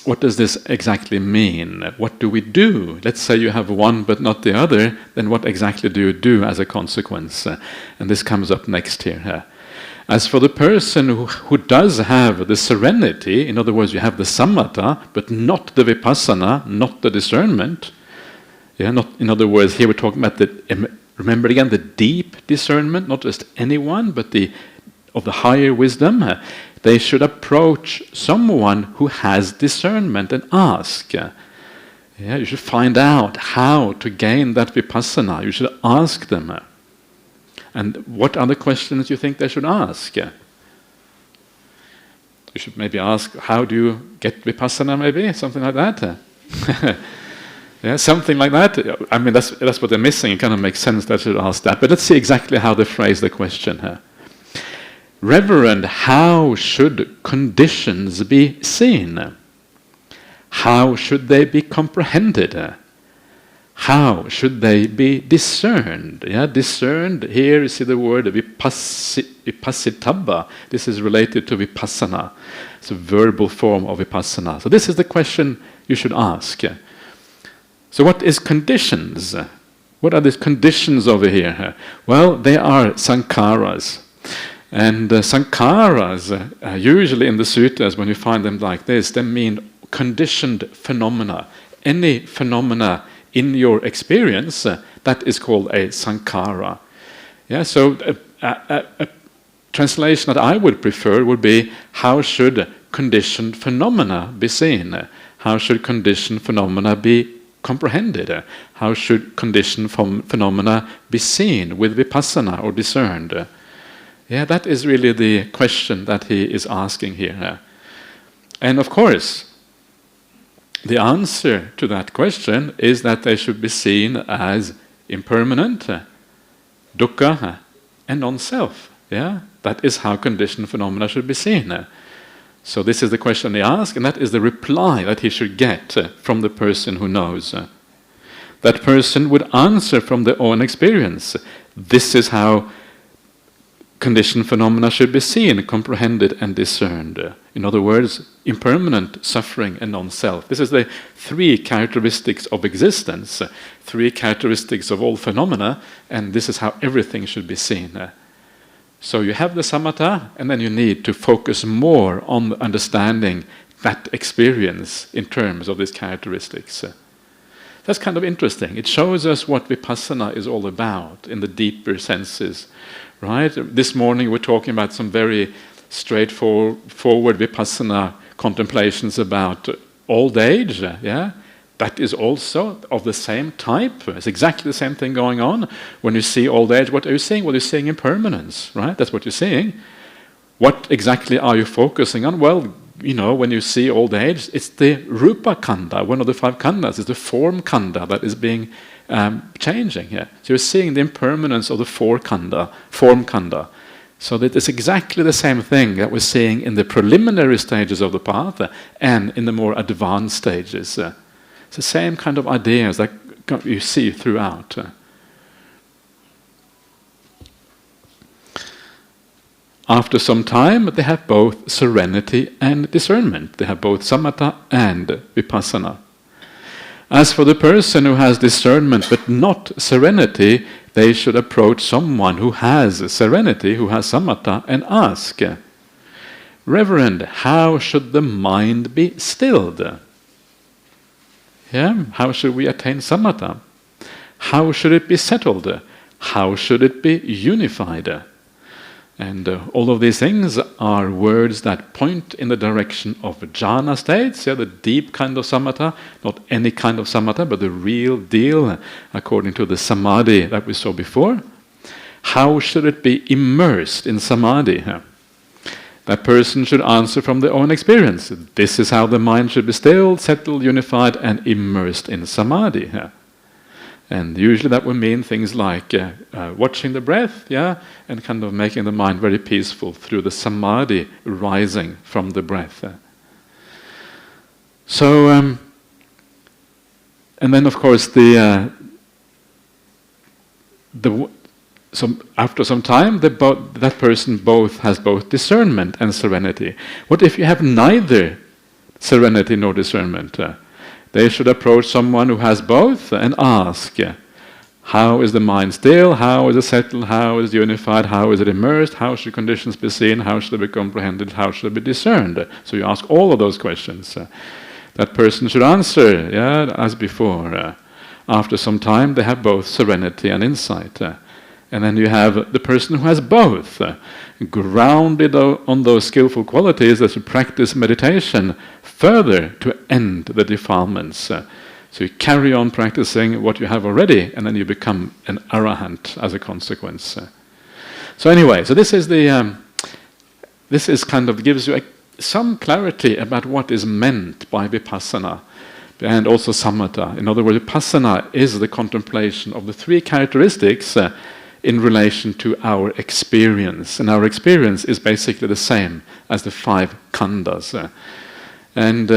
what does this exactly mean? What do we do? Let's say you have one but not the other, then what exactly do you do as a consequence? And this comes up next here. As for the person who does have the serenity, in other words, you have the samatha, but not the vipassana, not the discernment. In other words, here we're talking about remember again, the deep discernment, not just anyone, but of the higher wisdom. They should approach someone who has discernment and ask. You should find out how to gain that vipassana. You should ask them. And what other questions you think they should ask? You should maybe ask, how do you get vipassana, maybe? Something like that. Something like that. I mean, that's what they're missing. It kind of makes sense that you should ask that. But let's see exactly how they phrase the question here. Reverend, how should conditions be seen? How should they be comprehended? How should they be discerned? Discerned, here you see the word vipassittabha. This is related to vipassana. It's a verbal form of vipassana. So this is the question you should ask. So what is conditions? What are these conditions over here? Well, they are sankharas. And sankharas, usually in the suttas, when you find them like this, they mean conditioned phenomena. Any phenomena in your experience, that is called a sankhara. So a translation that I would prefer would be, how should conditioned phenomena be seen? How should conditioned phenomena be comprehended? How should conditioned phenomena be seen with vipassana or discerned? That is really the question that he is asking here. And of course, the answer to that question is that they should be seen as impermanent, dukkha, and non-self. That is how conditioned phenomena should be seen. So this is the question they ask, and that is the reply that he should get from the person who knows. That person would answer from their own experience. This is how conditioned phenomena should be seen, comprehended and discerned. In other words, impermanent, suffering and non-self. This is the three characteristics of existence, three characteristics of all phenomena, and this is how everything should be seen. So you have the samatha, and then you need to focus more on understanding that experience in terms of these characteristics. That's kind of interesting. It shows us what vipassana is all about in the deeper senses, right? This morning we're talking about some very straightforward vipassana contemplations about old age, yeah? That is also of the same type. It's exactly the same thing going on. When you see old age, what are you seeing? Well, you're seeing impermanence, right? That's what you're seeing. What exactly are you focusing on? Well, you know, when you see old age, it's the rupa khandha, one of the five khandhas. It's the form khandha that is being changing here. So you're seeing the impermanence of the form khandha. So that it's exactly the same thing that we're seeing in the preliminary stages of the path and in the more advanced stages. It's the same kind of ideas that you see throughout. After some time, they have both serenity and discernment. They have both samatha and vipassana. As for the person who has discernment but not serenity, they should approach someone who has serenity, who has samatha, and ask, Reverend, how should the mind be stilled? Yeah? How should we attain samatha? How should it be settled? How should it be unified? And all of these things are words that point in the direction of jhana states, the deep kind of samatha, not any kind of samatha, but the real deal, according to the samadhi that we saw before. How should it be immersed in samadhi? That person should answer from their own experience. This is how the mind should be stilled, settled, unified, and immersed in samadhi. And usually that would mean things like watching the breath, and kind of making the mind very peaceful through the samadhi rising from the breath. So, and then of course so after some time, that person has both discernment and serenity. What if you have neither serenity nor discernment? They should approach someone who has both and ask, how is the mind still? How is it settled? How is it unified? How is it immersed? How should conditions be seen? How should it be comprehended? How should it be discerned? So you ask all of those questions. That person should answer, as before. After some time, they have both serenity and insight. And then you have the person who has both, grounded on those skillful qualities that should practice meditation further to end the defilements. So you carry on practicing what you have already, and then you become an arahant as a consequence. So anyway, so this is kind of gives you some clarity about what is meant by vipassana and also samatha. In other words, vipassana is the contemplation of the three characteristics in relation to our experience. And our experience is basically the same as the five khandhas. And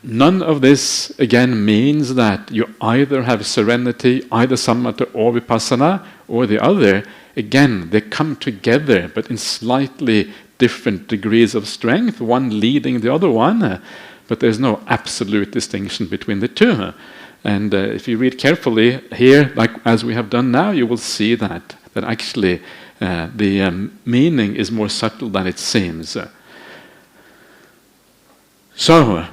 none of this, again, means that you either have serenity, either samatha or vipassana, or the other. Again, they come together, but in slightly different degrees of strength, one leading the other one. But there's no absolute distinction between the two. And if you read carefully here, like as we have done now, you will see that actually the meaning is more subtle than it seems. So,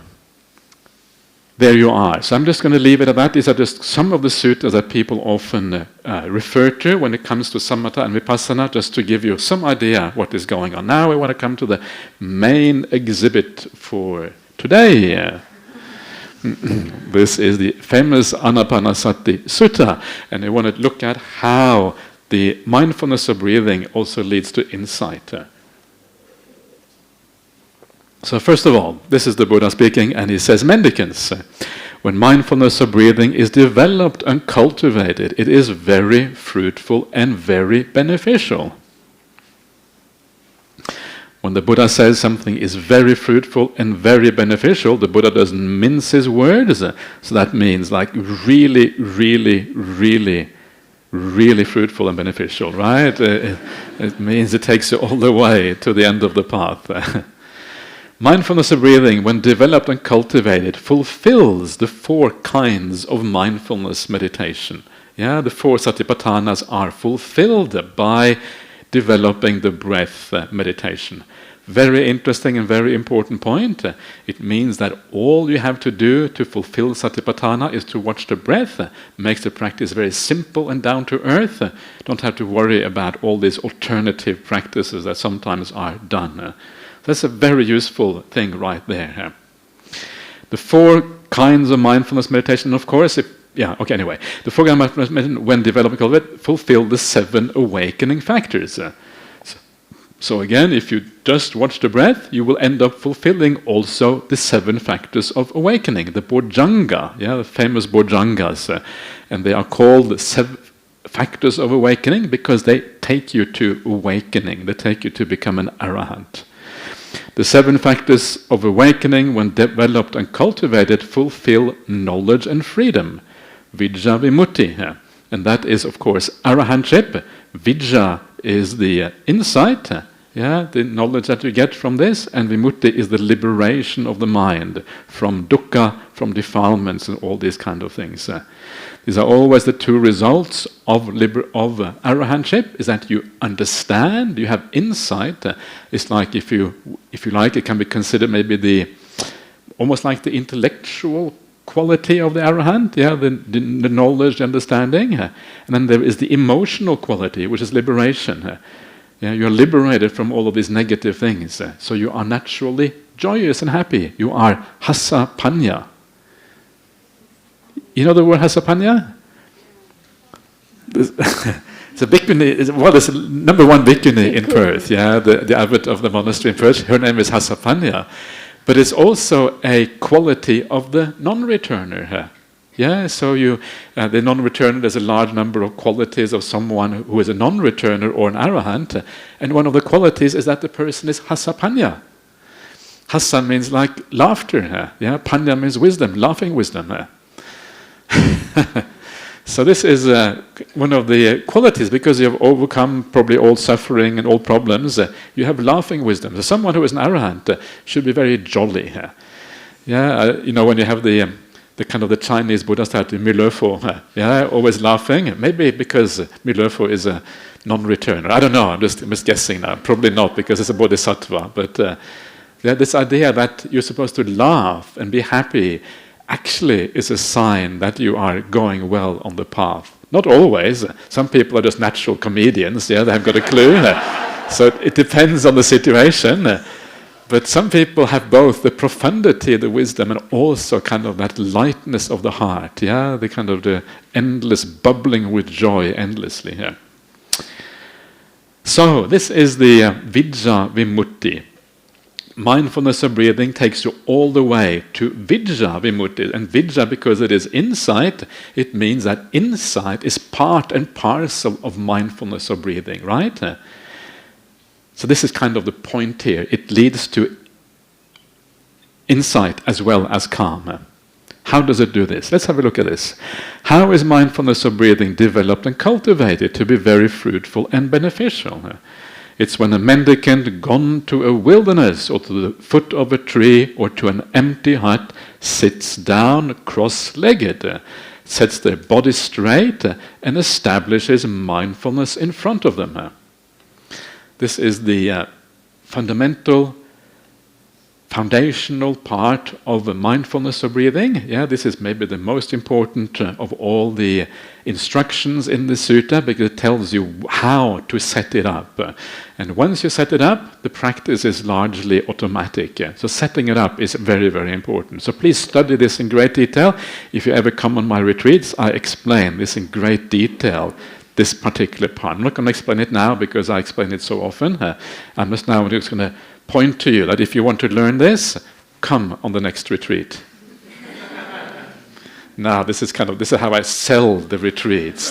there you are. So I'm just going to leave it at that. These are just some of the suttas that people often refer to when it comes to samatha and vipassana, just to give you some idea what is going on. Now we want to come to the main exhibit for today. This is the famous Anapanasati Sutta, and I want to look at how the mindfulness of breathing also leads to insight. So first of all, this is the Buddha speaking, and he says, mendicants, when mindfulness of breathing is developed and cultivated, it is very fruitful and very beneficial. When the Buddha says something is very fruitful and very beneficial, the Buddha doesn't mince his words. So that means like really, really, really, really fruitful and beneficial, right? It means it takes you all the way to the end of the path. Mindfulness of breathing, when developed and cultivated, fulfills the 4 kinds of mindfulness meditation. Yeah, the 4 satipatthanas are fulfilled by developing the breath meditation. Very interesting and very important point. It means that all you have to do to fulfill satipatthana is to watch the breath. Makes the practice very simple and down to earth. Don't have to worry about all these alternative practices that sometimes are done. That's a very useful thing right there. The 4 kinds of mindfulness meditation, of course, the 4 kinds of mindfulness meditation, when developed, fulfill the 7 awakening factors. So again, if you just watch the breath, you will end up fulfilling also the 7 factors of awakening, the Bojjhanga, the famous Bojjhangas. And they are called the 7 factors of awakening because they take you to awakening, they take you to become an arahant. The 7 factors of awakening, when developed and cultivated, fulfill knowledge and freedom, vidya vimutti. And that is, of course, arahantship. Vidya is the insight, the knowledge that you get from this, and vimutti is the liberation of the mind from dukkha, from defilements, and all these kind of things. These are always the 2 results of arahantship, is that you understand, you have insight. It's like, if you like, it can be considered maybe almost like the intellectual quality of the arahant, the knowledge, the understanding. And then there is the emotional quality, which is liberation. You're liberated from all of these negative things. So you are naturally joyous and happy. You are hassa panya. You know the word hasapanya? It's a bhikkhuni, it's the number 1 bhikkhuni in Perth, the abbot of the monastery in Perth. Her name is Hasapanya. But it's also a quality of the non-returner. So the non-returner, there's a large number of qualities of someone who is a non-returner or an arahant. And one of the qualities is that the person is hasapanya. Hasa means like laughter. Panya means wisdom, laughing wisdom. So this is one of the qualities, because you have overcome probably all suffering and all problems. You have laughing wisdom. So someone who is an arahant should be very jolly. When you have the kind of the Chinese Buddha statue, Milöfo, always laughing. Maybe because Milöfo is a non-returner. I don't know. I'm just guessing now. Probably not, because it's a bodhisattva. But this idea that you're supposed to laugh and be happy actually is a sign that you are going well on the path. Not always. Some people are just natural comedians, they haven't got a clue. So it depends on the situation. But some people have both the profundity, the wisdom, and also kind of that lightness of the heart, the kind of the endless bubbling with joy endlessly. So this is the vidya vimutti. Mindfulness of breathing takes you all the way to vidya vimutti. And vidya, because it is insight, it means that insight is part and parcel of mindfulness of breathing, right? So this is kind of the point here. It leads to insight as well as calm. How does it do this? Let's have a look at this. How is mindfulness of breathing developed and cultivated to be very fruitful and beneficial? It's when a mendicant gone to a wilderness or to the foot of a tree or to an empty hut sits down cross-legged, sets their body straight and establishes mindfulness in front of them. This is the foundational part of mindfulness of breathing. This is maybe the most important of all the instructions in the sutta, because it tells you how to set it up. And once you set it up, the practice is largely automatic. So setting it up is very, very important. So please study this in great detail. If you ever come on my retreats, I explain this in great detail, this particular part. I'm not going to explain it now because I explain it so often. I'm just now just going to point to you that if you want to learn this, come on the next retreat. Now, this is how I sell the retreats.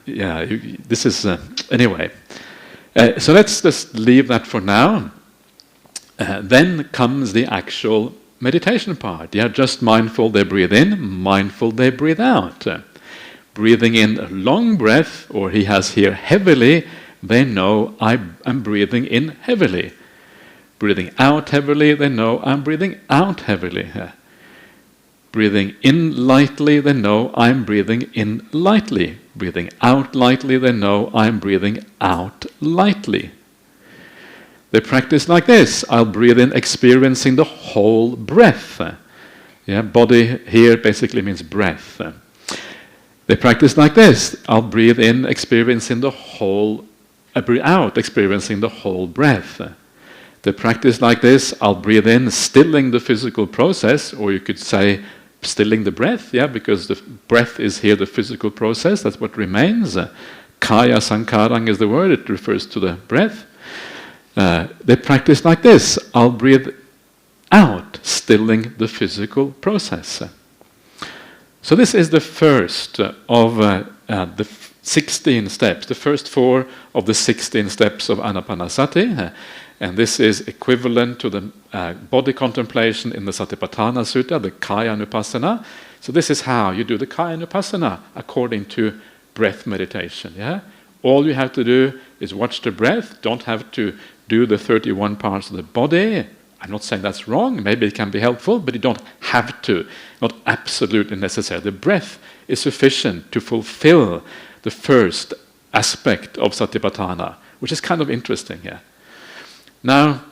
this is anyway. So let's just leave that for now. Then comes the actual meditation part. Just mindful they breathe in, mindful they breathe out. Breathing in a long breath, or he has here heavily, they know I'm breathing in heavily. Breathing out heavily, they know I'm breathing out heavily. Breathing in lightly, they know I'm breathing in lightly. Breathing out lightly, they know I'm breathing out lightly. They practice like this. I'll breathe in, experiencing the whole breath. Body here basically means breath. They practice like this. I'll breathe in, experiencing the whole. I breathe out, experiencing the whole breath. They practice like this. I'll breathe in, stilling the physical process, or you could say stilling the breath, because the breath is here the physical process. That's what remains. Kaya sankarang is the word. It refers to the breath. They practice like this. I'll breathe out, stilling the physical process. So this is the first of the 16 steps, the first 4 of the 16 steps of Anapanasati. And this is equivalent to the body contemplation in the Satipatthana Sutta, the Kaya-nupassana. So this is how you do the Kaya-nupassana according to breath meditation. All you have to do is watch the breath. Don't have to do the 31 parts of the body. I'm not saying that's wrong. Maybe it can be helpful, but you don't have to. Not absolutely necessary. The breath is sufficient to fulfill the first aspect of Satipatthana, which is kind of interesting here. Now,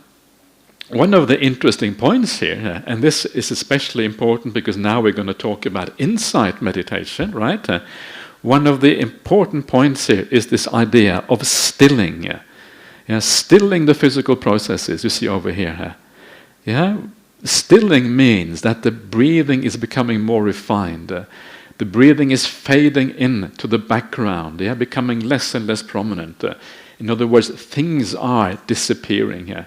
one of the interesting points here, and this is especially important because now we're going to talk about insight meditation, right? One of the important points here is this idea of stilling. Stilling the physical processes you see over here. Stilling means that the breathing is becoming more refined. The breathing is fading into the background, becoming less and less prominent. In other words, things are disappearing here.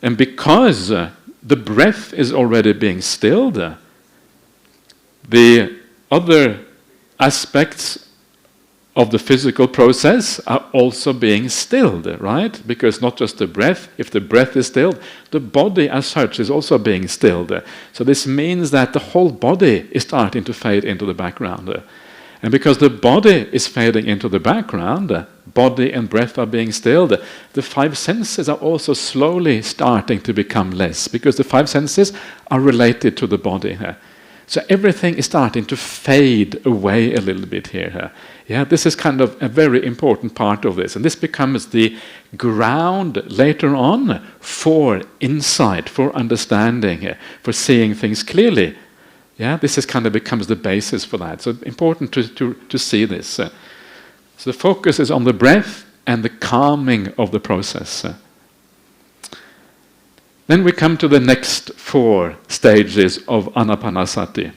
And because the breath is already being stilled, the other aspects of the physical process are also being stilled, right? Because not just the breath, if the breath is stilled, the body as such is also being stilled. So this means that the whole body is starting to fade into the background. And because the body is fading into the background, body and breath are being stilled, the 5 senses are also slowly starting to become less, because the 5 senses are related to the body. So everything is starting to fade away a little bit here. This is kind of a very important part of this. And this becomes the ground later on for insight, for understanding, for seeing things clearly. This is kind of becomes the basis for that. So important to see this. So the focus is on the breath and the calming of the process. Then we come to the next 4 stages of Anapanasati.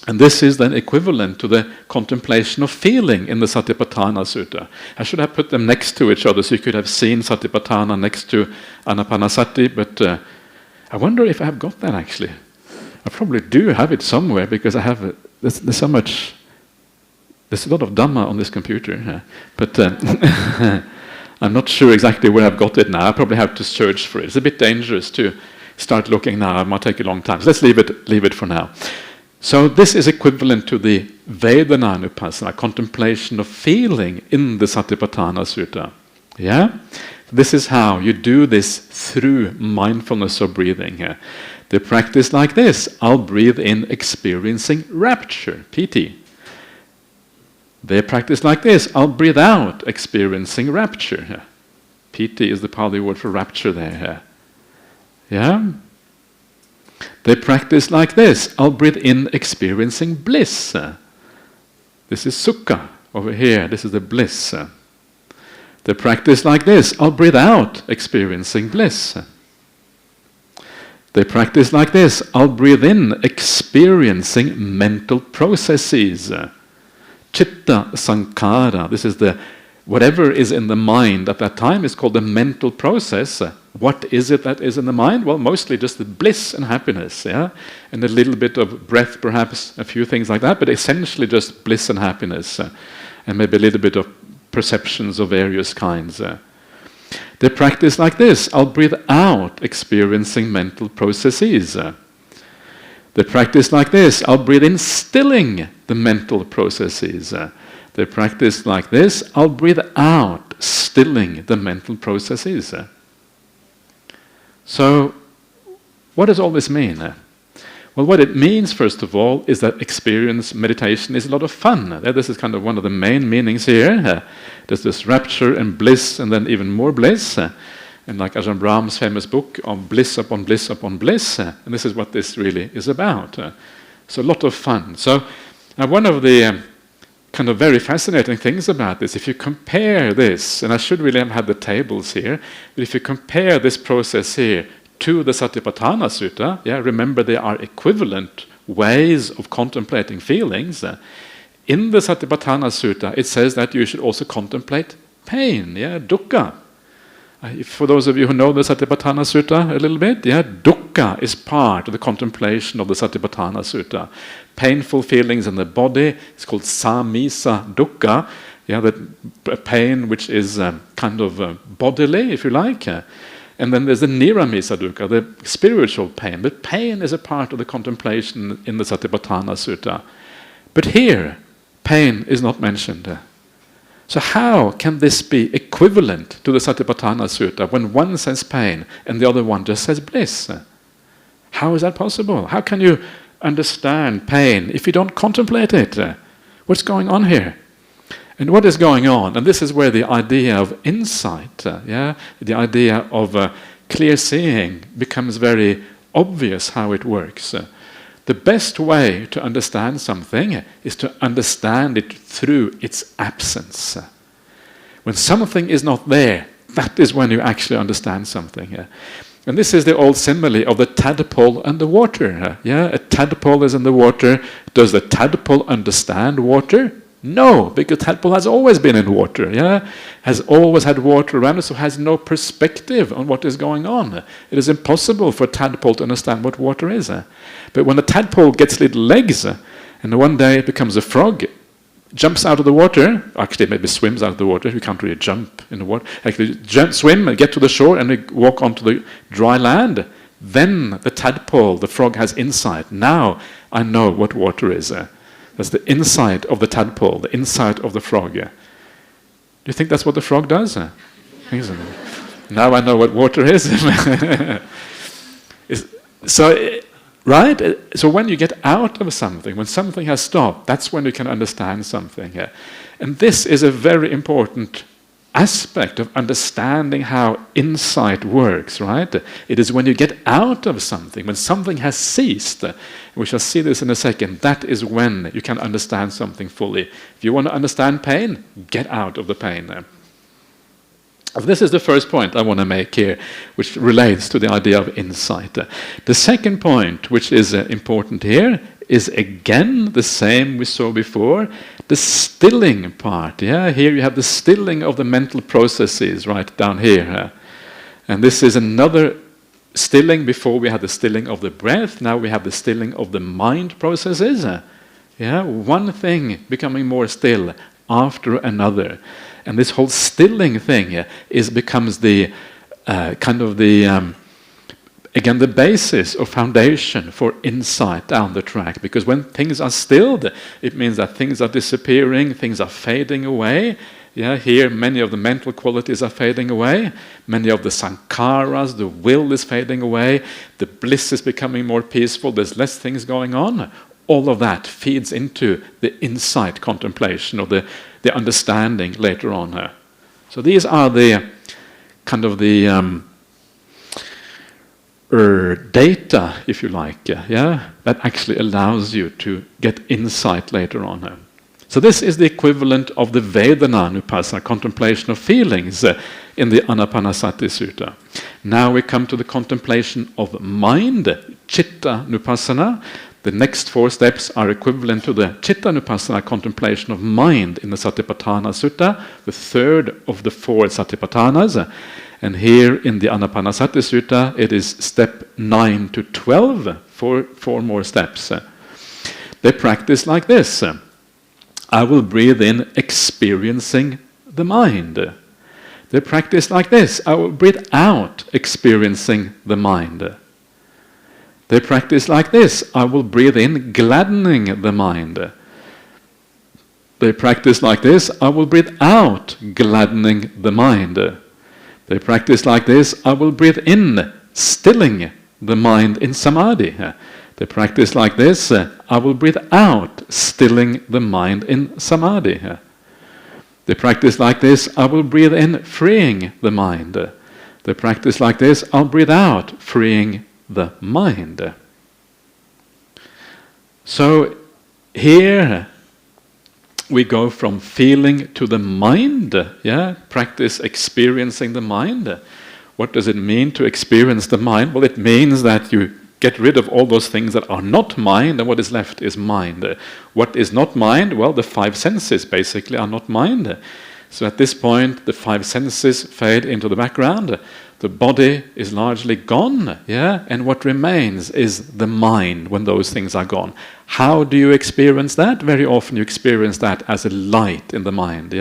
And this is then equivalent to the contemplation of feeling in the Satipatthana Sutta. I should have put them next to each other so you could have seen Satipatthana next to Anapanasati, but I wonder if I have got that actually. I probably do have it somewhere because I have there's so much. There's a lot of Dhamma on this computer, but I'm not sure exactly where I've got it now. I probably have to search for it. It's a bit dangerous to start looking now. It might take a long time. So let's leave it for now. So this is equivalent to the Vedana-nupassana, contemplation of feeling in the Satipatthana Sutta. This is how you do this through mindfulness of breathing. They practice like this. I'll breathe in, experiencing rapture, piti. They practice like this. I'll breathe out, experiencing rapture. Piti is the Pali word for rapture there. They practice like this. I'll breathe in, experiencing bliss. This is sukha over here. This is the bliss. They practice like this. I'll breathe out, experiencing bliss. They practice like this. I'll breathe in, experiencing mental processes. Chitta sankara. This is the whatever is in the mind at that time is called the mental process. What is it that is in the mind? Well, mostly just the bliss and happiness, and a little bit of breath, perhaps a few things like that, but essentially just bliss and happiness. and maybe a little bit of perceptions of various kinds. They practice like this. I'll breathe out, experiencing mental processes. They practice like this. I'll breathe in, stilling the mental processes. They practice like this. I'll breathe out, stilling the mental processes. So, what does all this mean? Well, what it means, first of all, is that experience meditation is a lot of fun. This is kind of one of the main meanings here. There's this rapture and bliss, and then even more bliss. And like Ajahn Brahm's famous book of bliss upon bliss upon bliss. And this is what this really is about. So a lot of fun. So one of the kind of very fascinating things about this, if you compare this, and I should really have had the tables here, but if you compare this process here to the Satipatthana Sutta, remember they are equivalent ways of contemplating feelings. In the Satipatthana Sutta, it says that you should also contemplate pain, dukkha. For those of you who know the Satipatthana Sutta a little bit, dukkha is part of the contemplation of the Satipatthana Sutta. Painful feelings in the body, it's called samisa dukkha, that pain which is kind of bodily, if you like. And then there's the niramisa dukkha, the spiritual pain. But pain is a part of the contemplation in the Satipatthana Sutta. But here, pain is not mentioned. So how can this be equivalent to the Satipatthana Sutta when one says pain and the other one just says bliss? How is that possible? How can you understand pain if you don't contemplate it? What's going on here? And what is going on? And this is where the idea of insight, the idea of clear seeing becomes very obvious how it works. The best way to understand something is to understand it through its absence. When something is not there, that is when you actually understand something. And this is the old simile of the tadpole and the water. A tadpole is in the water. Does the tadpole understand water? No, because tadpole has always been in water, has always had water around it, so has no perspective on what is going on. It is impossible for a tadpole to understand what water is. But when a tadpole gets little legs, and one day it becomes a frog, jumps out of the water, actually maybe swims out of the water, you can't really jump in the water, actually swim and get to the shore and walk onto the dry land, then the tadpole, the frog, has insight. Now I know what water is. That's the insight of the tadpole, the insight of the frog. Do you think that's what the frog does? Now I know what water is. Right? So when you get out of something, when something has stopped, that's when you can understand something. And this is a very important aspect of understanding how insight works, right? It is when you get out of something, when something has ceased, we shall see this in a second, that is when you can understand something fully. If you want to understand pain, get out of the pain. This is the first point I want to make here, which relates to the idea of insight. The second point, which is important here, is again the same we saw before, the stilling part. Here you have the stilling of the mental processes right down here. And this is another stilling. Before we had the stilling of the breath, now we have the stilling of the mind processes. One thing becoming more still after another. And this whole stilling thing becomes the kind of the again, the basis or foundation for insight down the track. Because when things are stilled, it means that things are disappearing, things are fading away. Here many of the mental qualities are fading away. Many of the sankharas, the will is fading away. The bliss is becoming more peaceful. There's less things going on. All of that feeds into the insight contemplation or the understanding later on. So these are the kind of the data, if you like, that actually allows you to get insight later on. So this is the equivalent of the Vedana Nupassana, contemplation of feelings, in the Anapanasati Sutta. Now we come to the contemplation of mind, Chitta Nupassana. The next four steps are equivalent to the Chitta Nupassana, contemplation of mind, in the Satipatthana Sutta, the third of the four Satipatthanas. And here in the Anapanasati Sutta, it is step 9 to 12, four more steps. They practice like this. I will breathe in experiencing the mind. They practice like this. I will breathe out experiencing the mind. They practice like this. I will breathe in gladdening the mind. They practice like this. I will breathe out gladdening the mind. They practice like this. I will breathe in stilling the mind in samadhi. They practice like this. I will breathe out stilling the mind in samadhi. They practice like this. I will breathe in freeing the mind. They practice like this. I'll breathe out freeing the mind. So here we go from feeling to the mind. Practice experiencing the mind. What does it mean to experience the mind? Well, it means that you get rid of all those things that are not mind, and what is left is mind. What is not mind? Well, the five senses basically are not mind. So at this point, the five senses fade into the background. The body is largely gone, and what remains is the mind when those things are gone. How do you experience that? Very often you experience that as a light in the mind,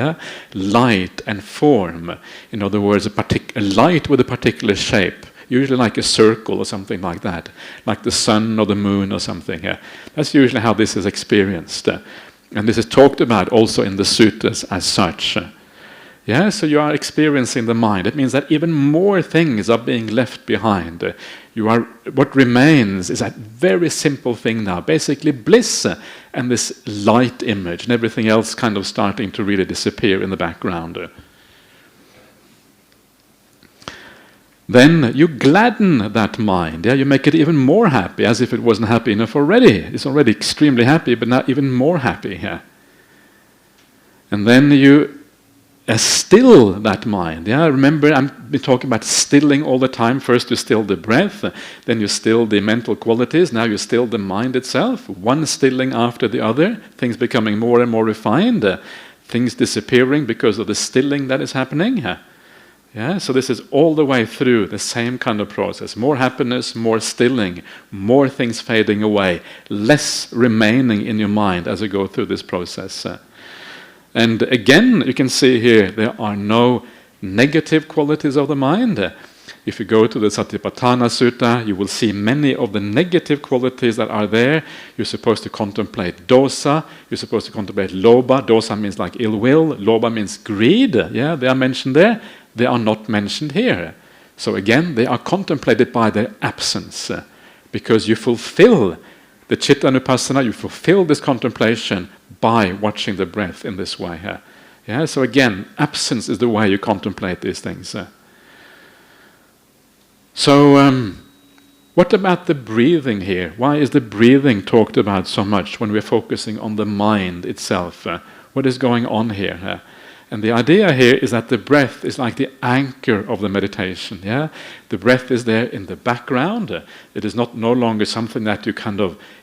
light and form. In other words, a light with a particular shape. Usually like a circle or something like that, like the sun or the moon or something. That's usually how this is experienced. And this is talked about also in the suttas as such. So you are experiencing the mind. It means that even more things are being left behind. What remains is that very simple thing now, basically bliss and this light image, and everything else kind of starting to really disappear in the background. Then you gladden that mind. You make it even more happy, as if it wasn't happy enough already. It's already extremely happy, but now even more happy. And then you still that mind. Remember, I've been talking about stilling all the time. First you still the breath, then you still the mental qualities, now you still the mind itself. One stilling after the other, things becoming more and more refined, things disappearing because of the stilling that is happening. So this is all the way through the same kind of process. More happiness, more stilling, more things fading away, less remaining in your mind as you go through this process. And again, you can see here, there are no negative qualities of the mind. If you go to the Satipatthana Sutta, you will see many of the negative qualities that are there. You're supposed to contemplate dosa, you're supposed to contemplate lobha. Dosa means like ill will, lobha means greed. They are mentioned there. They are not mentioned here. So again, they are contemplated by their absence, because you fulfill the Chitta Anupassana, you fulfill this contemplation by watching the breath in this way. So again, absence is the way you contemplate these things. So what about the breathing here? Why is the breathing talked about so much when we're focusing on the mind itself? What is going on here? And the idea here is that the breath is like the anchor of the meditation. The breath is there in the background. It is no longer something that you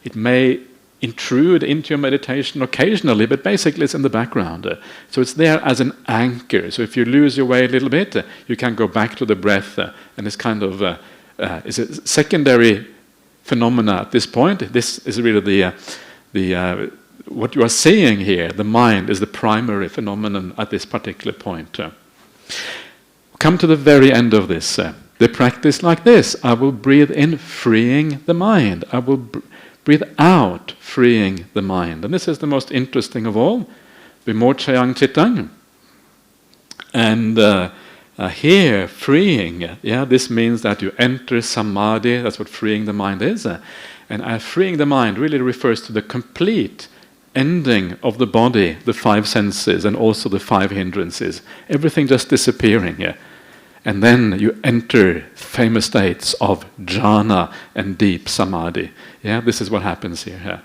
it may intrude into your meditation occasionally, but basically it's in the background. So it's there as an anchor. So if you lose your way a little bit, you can go back to the breath, and it's it's a secondary phenomena at this point. This is really what you are seeing here. The mind is the primary phenomenon at this particular point. Come to the very end of this. They practice like this. I will breathe in, freeing the mind. I will breathe out, freeing the mind. And this is the most interesting of all. Vimochayang chittang. And here, freeing, this means that you enter samadhi. That's what freeing the mind is. And freeing the mind really refers to the complete ending of the body, the five senses, and also the five hindrances. Everything just disappearing. And then you enter famous states of jhana and deep samadhi. This is what happens here.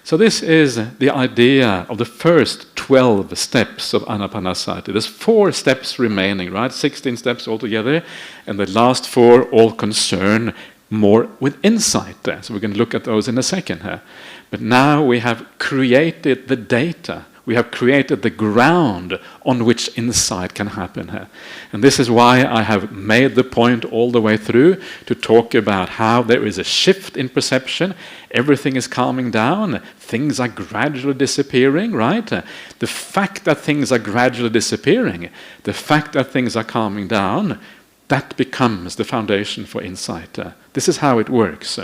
So this is the idea of the first 12 steps of Anapanasati. There's 4 steps remaining, right? 16 steps altogether, and the last 4 all concern more with insight. So we're going to look at those in a second. But now we have created the data. We have created the ground on which insight can happen. And this is why I have made the point all the way through to talk about how there is a shift in perception. Everything is calming down. Things are gradually disappearing, right? The fact that things are gradually disappearing, the fact that things are calming down, that becomes the foundation for insight. This is how it works.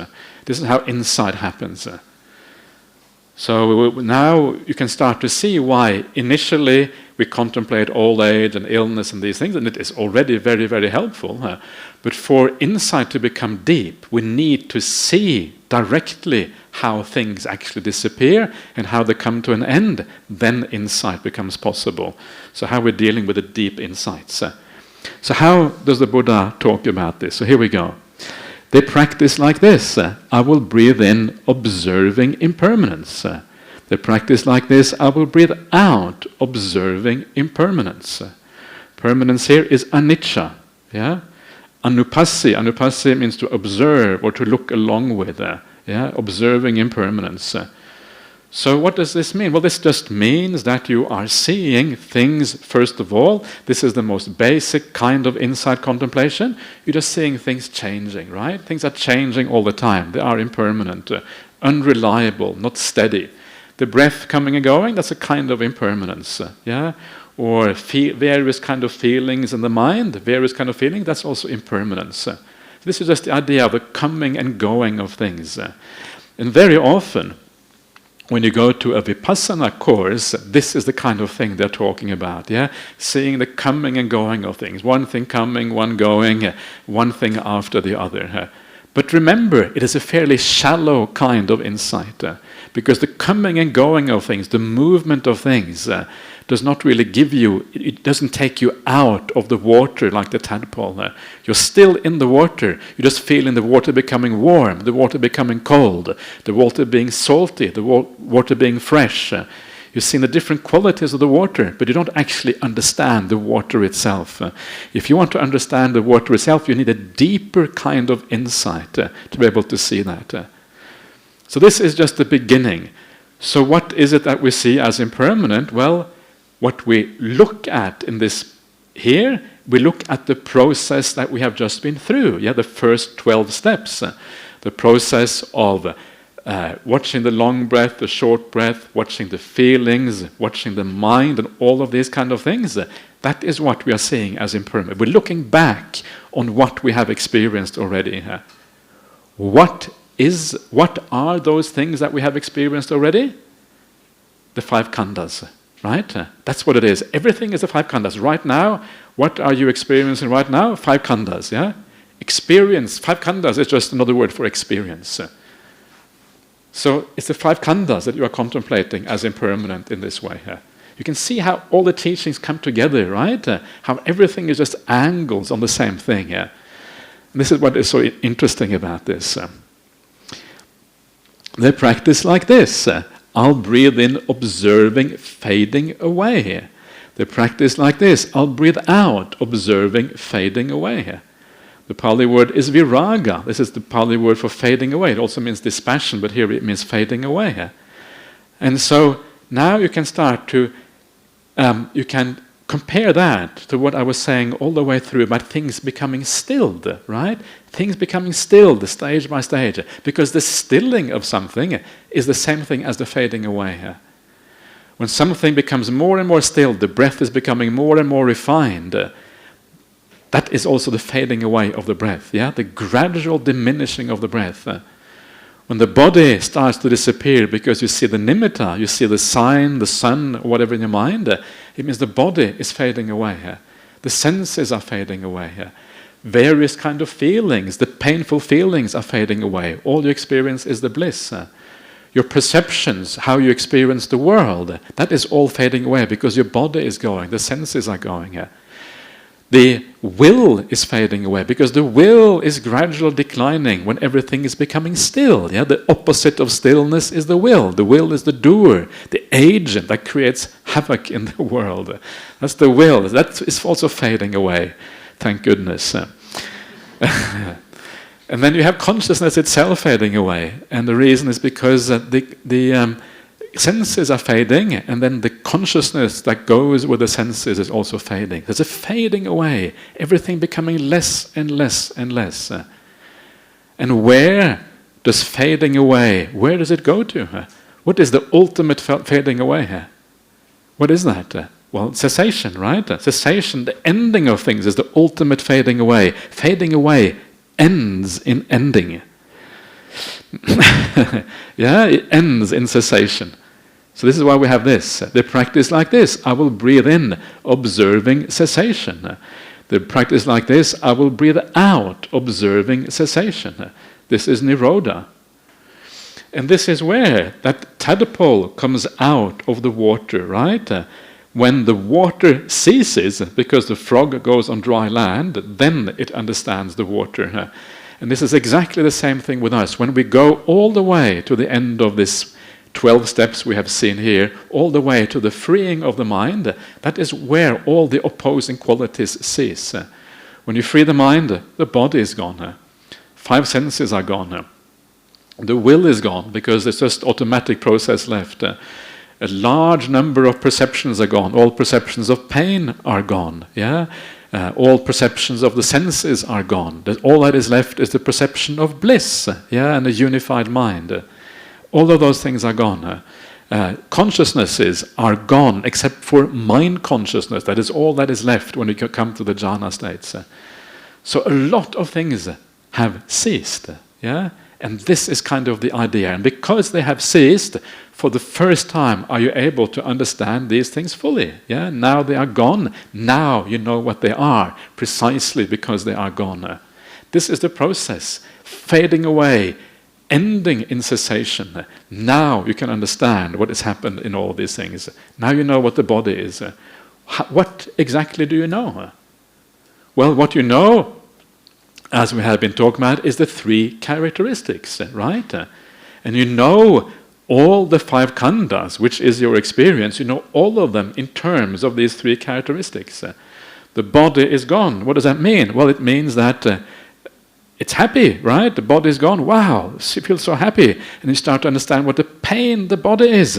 This is how insight happens. So now you can start to see why initially we contemplate old age and illness and these things, and it is already very, very helpful. But for insight to become deep, we need to see directly how things actually disappear and how they come to an end. Then insight becomes possible. So how we're dealing with the deep insights. So how does the Buddha talk about this? So here we go. They practice like this. I will breathe in, observing impermanence. They practice like this. I will breathe out, observing impermanence. Permanence here is anicca. Yeah? Anupassi means to observe or to look along with. Observing impermanence. So what does this mean? Well, this just means that you are seeing things, first of all. This is the most basic kind of insight contemplation. You're just seeing things changing, right? Things are changing all the time. They are impermanent, unreliable, not steady. The breath coming and going, that's a kind of impermanence, Or various kind of feelings in the mind, various kind of feeling, that's also impermanence. This is just the idea of the coming and going of things. And very often, when you go to a Vipassana course, this is the kind of thing they're talking about, seeing the coming and going of things. One thing coming, one going, one thing after the other. But remember, it is a fairly shallow kind of insight, because the coming and going of things, the movement of things, does not really give you, it doesn't take you out of the water like the tadpole. You're still in the water. You're just feeling the water becoming warm, the water becoming cold, the water being salty, the water being fresh. You're seeing the different qualities of the water, but you don't actually understand the water itself. If you want to understand the water itself, you need a deeper kind of insight to be able to see that. So this is just the beginning. So what is it that we see as impermanent? Well, what we look at in this here, we look at the process that we have just been through. The first 12 steps. The process of watching the long breath, the short breath, watching the feelings, watching the mind, and all of these kind of things. That is what we are seeing as impermanent. We're looking back on what we have experienced already. What are those things that we have experienced already? The 5 khandhas. Right? That's what it is. Everything is the 5 khandhas. Right now, what are you experiencing right now? 5 khandhas, Experience. 5 khandhas is just another word for experience. So it's the 5 khandhas that you are contemplating as impermanent in this way. You can see how all the teachings come together, right? How everything is just angles on the same thing. And this is what is so interesting about this. They practice like this. I'll breathe in, observing, fading away. They practice like this. I'll breathe out, observing, fading away. The Pali word is viraga. This is the Pali word for fading away. It also means dispassion, but here it means fading away. And so now you can start to, you can compare that to what I was saying all the way through about things becoming stilled, right? Things becoming stilled stage by stage, because the stilling of something is the same thing as the fading away. When something becomes more and more stilled, the breath is becoming more and more refined. That is also the fading away of the breath, the gradual diminishing of the breath. When the body starts to disappear because you see the nimitta, you see the sign, the sun, or whatever in your mind, it means the body is fading away. The senses are fading away. Various kind of feelings, the painful feelings are fading away. All you experience is the bliss. Your perceptions, how you experience the world, that is all fading away because your body is going, the senses are going. The will is fading away because the will is gradually declining when everything is becoming still. The opposite of stillness is the will. The will is the doer, the agent that creates havoc in the world. That's the will. That is also fading away. Thank goodness. And then you have consciousness itself fading away, and the reason is because the senses are fading, and then the consciousness that goes with the senses is also fading. There's a fading away, everything becoming less and less and less. And where does fading away, where does it go to? What is the ultimate fading away? What is that? Well, cessation, right? Cessation, the ending of things, is the ultimate fading away. Fading away ends in ending. Yeah, it ends in cessation. So this is why we have this. The practice like this, I will breathe in, observing cessation. The practice like this, I will breathe out, observing cessation. This is Nirodha. And this is where that tadpole comes out of the water, right? When the water ceases, because the frog goes on dry land, then it understands the water. And this is exactly the same thing with us. When we go all the way to the end of this 12 steps we have seen here, all the way to the freeing of the mind, that is where all the opposing qualities cease. When you free the mind, the body is gone. 5 senses are gone. The will is gone, because there's just automatic process left. A large number of perceptions are gone. All perceptions of pain are gone. Yeah, all perceptions of the senses are gone. All that is left is the perception of bliss. Yeah, and a unified mind. All of those things are gone. Consciousnesses are gone, except for mind consciousness. That is all that is left when you come to the jhana states. So a lot of things have ceased. Yeah. And this is kind of the idea. And because they have ceased, for the first time are you able to understand these things fully. Yeah? Now they are gone. Now you know what they are, precisely because they are gone. This is the process. Fading away, ending in cessation. Now you can understand what has happened in all these things. Now you know what the body is. What exactly do you know? Well, what you know, as we have been talking about, is the 3 characteristics, right? And you know all the 5 khandhas, which is your experience, you know all of them in terms of these 3 characteristics. The body is gone. What does that mean? Well, it means that it's happy, right? The body is gone. Wow, you feel so happy. And you start to understand what the pain the body is.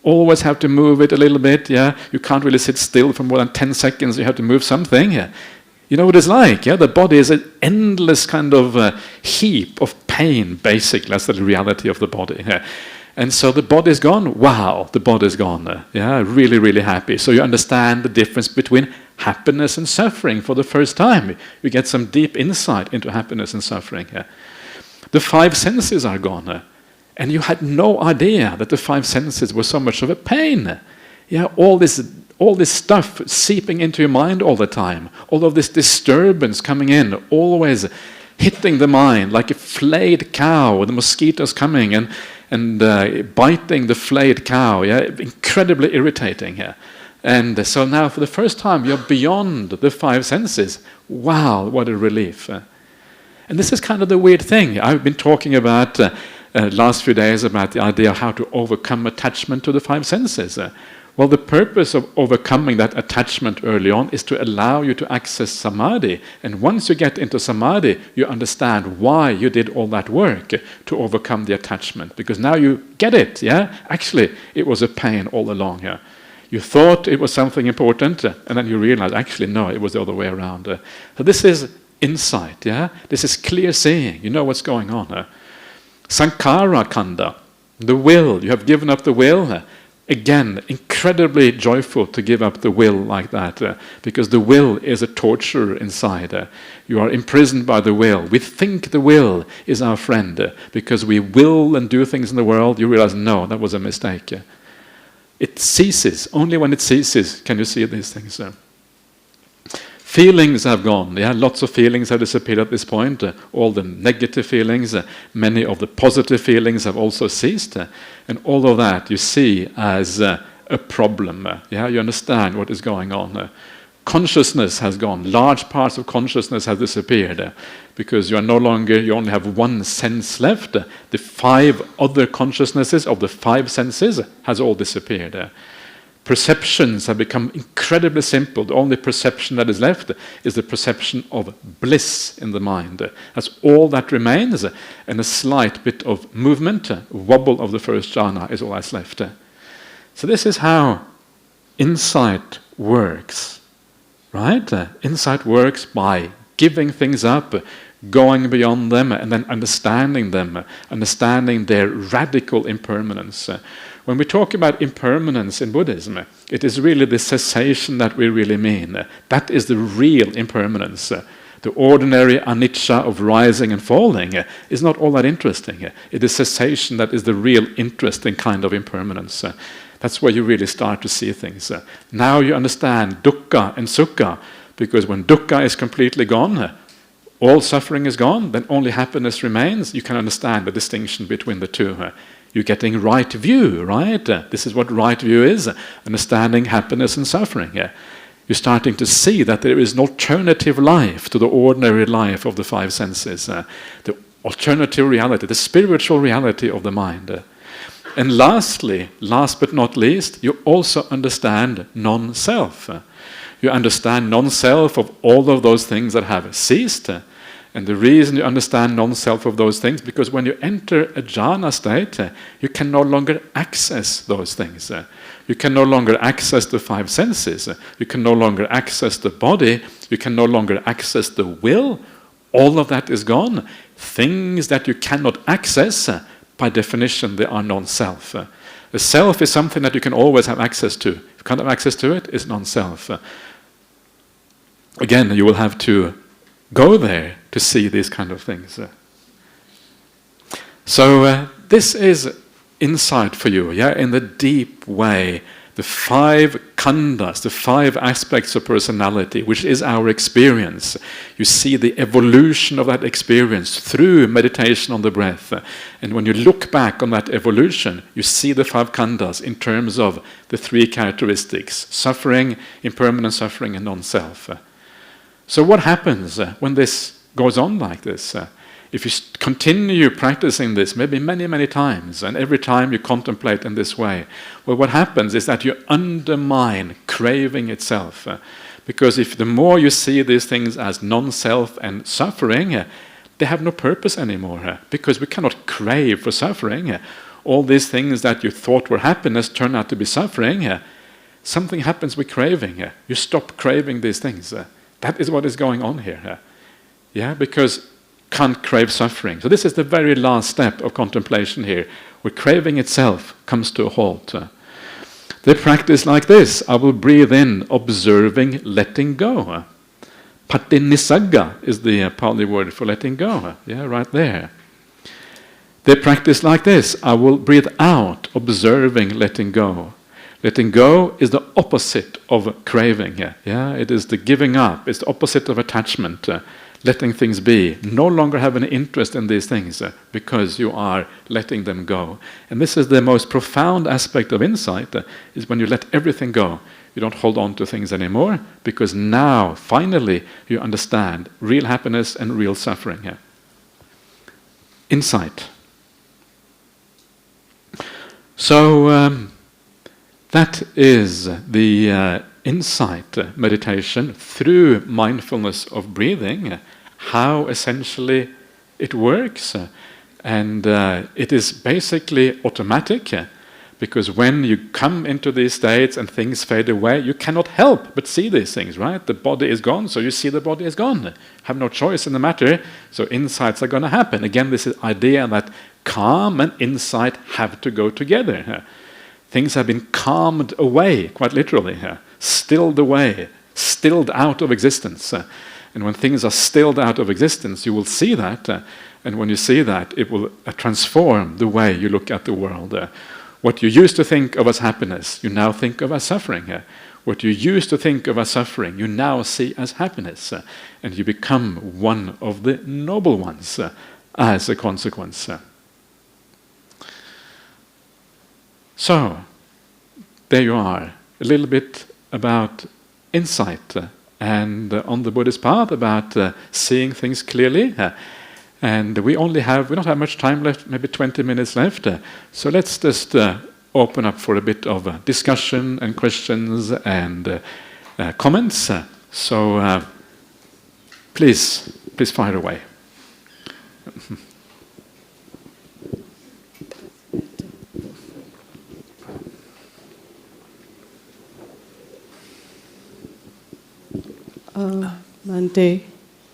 Always have to move it a little bit, yeah? You can't really sit still for more than 10 seconds. You have to move something, yeah? You know what it's like, yeah? The body is an endless kind of heap of pain, basically. That's the reality of the body. Yeah? And so the body is gone. Wow, the body is gone. Yeah, really, really happy. So you understand the difference between happiness and suffering for the first time. You get some deep insight into happiness and suffering. Yeah? The 5 senses are gone. And you had no idea that the 5 senses were so much of a pain. Yeah, all this stuff seeping into your mind all the time, all of this disturbance coming in, always hitting the mind like a flayed cow, with the mosquitoes coming and biting the flayed cow, yeah, incredibly irritating. Yeah. And so now for the first time you're beyond the 5 senses. Wow, what a relief. And this is kind of the weird thing. I've been talking about last few days about the idea of how to overcome attachment to the 5 senses. Well, the purpose of overcoming that attachment early on is to allow you to access samadhi. And once you get into samadhi, you understand why you did all that work to overcome the attachment. Because now you get it, yeah? Actually, it was a pain all along, yeah? You thought it was something important, and then you realize, actually, no, it was the other way around. So this is insight, yeah? This is clear seeing. You know what's going on. Sankhara khandha, the will. You have given up the will. Again, incredibly joyful to give up the will like that, because the will is a torture inside. You are imprisoned by the will. We think the will is our friend, because we will and do things in the world. You realize, no, that was a mistake. It ceases. Only when it ceases can you see these things. Feelings have gone. Yeah, lots of feelings have disappeared at this point. All the negative feelings, many of the positive feelings have also ceased. And all of that you see as a problem. Yeah, you understand what is going on. Consciousness has gone. Large parts of consciousness have disappeared because you are no longer, you only have 1 sense left. The 5 other consciousnesses of the 5 senses has all disappeared. Perceptions have become incredibly simple. The only perception that is left is the perception of bliss in the mind. That's all that remains, and a slight bit of movement, wobble of the first jhana is all that's left. So this is how insight works, right? Insight works by giving things up, going beyond them, and then understanding them, understanding their radical impermanence. When we talk about impermanence in Buddhism, it is really the cessation that we really mean. That is the real impermanence. The ordinary anicca of rising and falling is not all that interesting. It is cessation that is the real interesting kind of impermanence. That's where you really start to see things. Now you understand dukkha and sukha, because when dukkha is completely gone, all suffering is gone, then only happiness remains. You can understand the distinction between the two. You're getting right view, right? This is what right view is, understanding happiness and suffering. You're starting to see that there is an alternative life to the ordinary life of the five senses, the alternative reality, the spiritual reality of the mind. And lastly, last but not least, you also understand non-self. You understand non-self of all of those things that have ceased. And the reason you understand non-self of those things, because when you enter a jhana state, you can no longer access those things. You can no longer access the five senses. You can no longer access the body. You can no longer access the will. All of that is gone. Things that you cannot access, by definition, they are non-self. The self is something that you can always have access to. If you can't have access to it, it's non-self. Again, you will have to go there to see these kind of things. So this is insight for you, in the deep way. The five khandhas, the five aspects of personality, which is our experience. You see the evolution of that experience through meditation on the breath. And when you look back on that evolution, you see the five khandhas in terms of the three characteristics: suffering, impermanent suffering, and non-self. So what happens when this goes on like this? If you continue practicing this, maybe many, many times, and every time you contemplate in this way, well, what happens is that you undermine craving itself. Because if the more you see these things as non-self and suffering, they have no purpose anymore. Because we cannot crave for suffering. All these things that you thought were happiness turn out to be suffering. Something happens with craving. You stop craving these things. That is what is going on here. Because can't crave suffering. So this is the very last step of contemplation here, where craving itself comes to a halt. They practice like this. I will breathe in, observing, letting go. Patinissagga is the Pali word for letting go. Right there. They practice like this. I will breathe out, observing, letting go. Letting go is the opposite of craving. It is the giving up. It's the opposite of attachment. Letting things be, no longer have any interest in these things because you are letting them go. And this is the most profound aspect of insight, is when you let everything go. You don't hold on to things anymore, because now, finally, you understand real happiness and real suffering. Insight. So, that is the insight meditation through mindfulness of breathing, how essentially it works. And it is basically automatic, because when you come into these states and things fade away, you cannot help but see these things, right? The body is gone, so you see the body is gone. Have no choice in the matter, so insights are going to happen. Again, this is idea that calm and insight have to go together. Things have been calmed away, quite literally, stilled away, stilled out of existence. And when things are stilled out of existence, you will see that. And when you see that, it will transform the way you look at the world. What you used to think of as happiness, you now think of as suffering. What you used to think of as suffering, you now see as happiness. And you become one of the noble ones as a consequence. So, there you are, a little bit about insight and on the Buddhist path, about seeing things clearly. And we don't have much time left, maybe 20 minutes left. So let's just open up for a bit of discussion and questions and comments. So please fire away. Mante,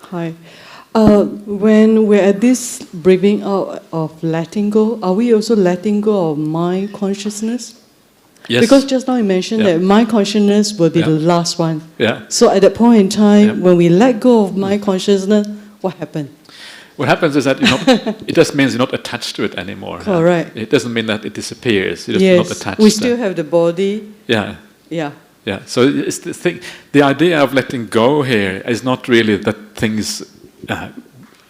hi. When we're at this breathing out of letting go, are we also letting go of mind consciousness? Yes. Because just now you mentioned that mind consciousness will be the last one. Yeah. So at that point in time, when we let go of mind consciousness, what happened? What happens is that it just means you're not attached to it anymore. Correct. It doesn't mean that it disappears. You're just not attached. We still have the body. Yeah. Yeah. Yeah. So it's the thing. The idea of letting go here is not really that things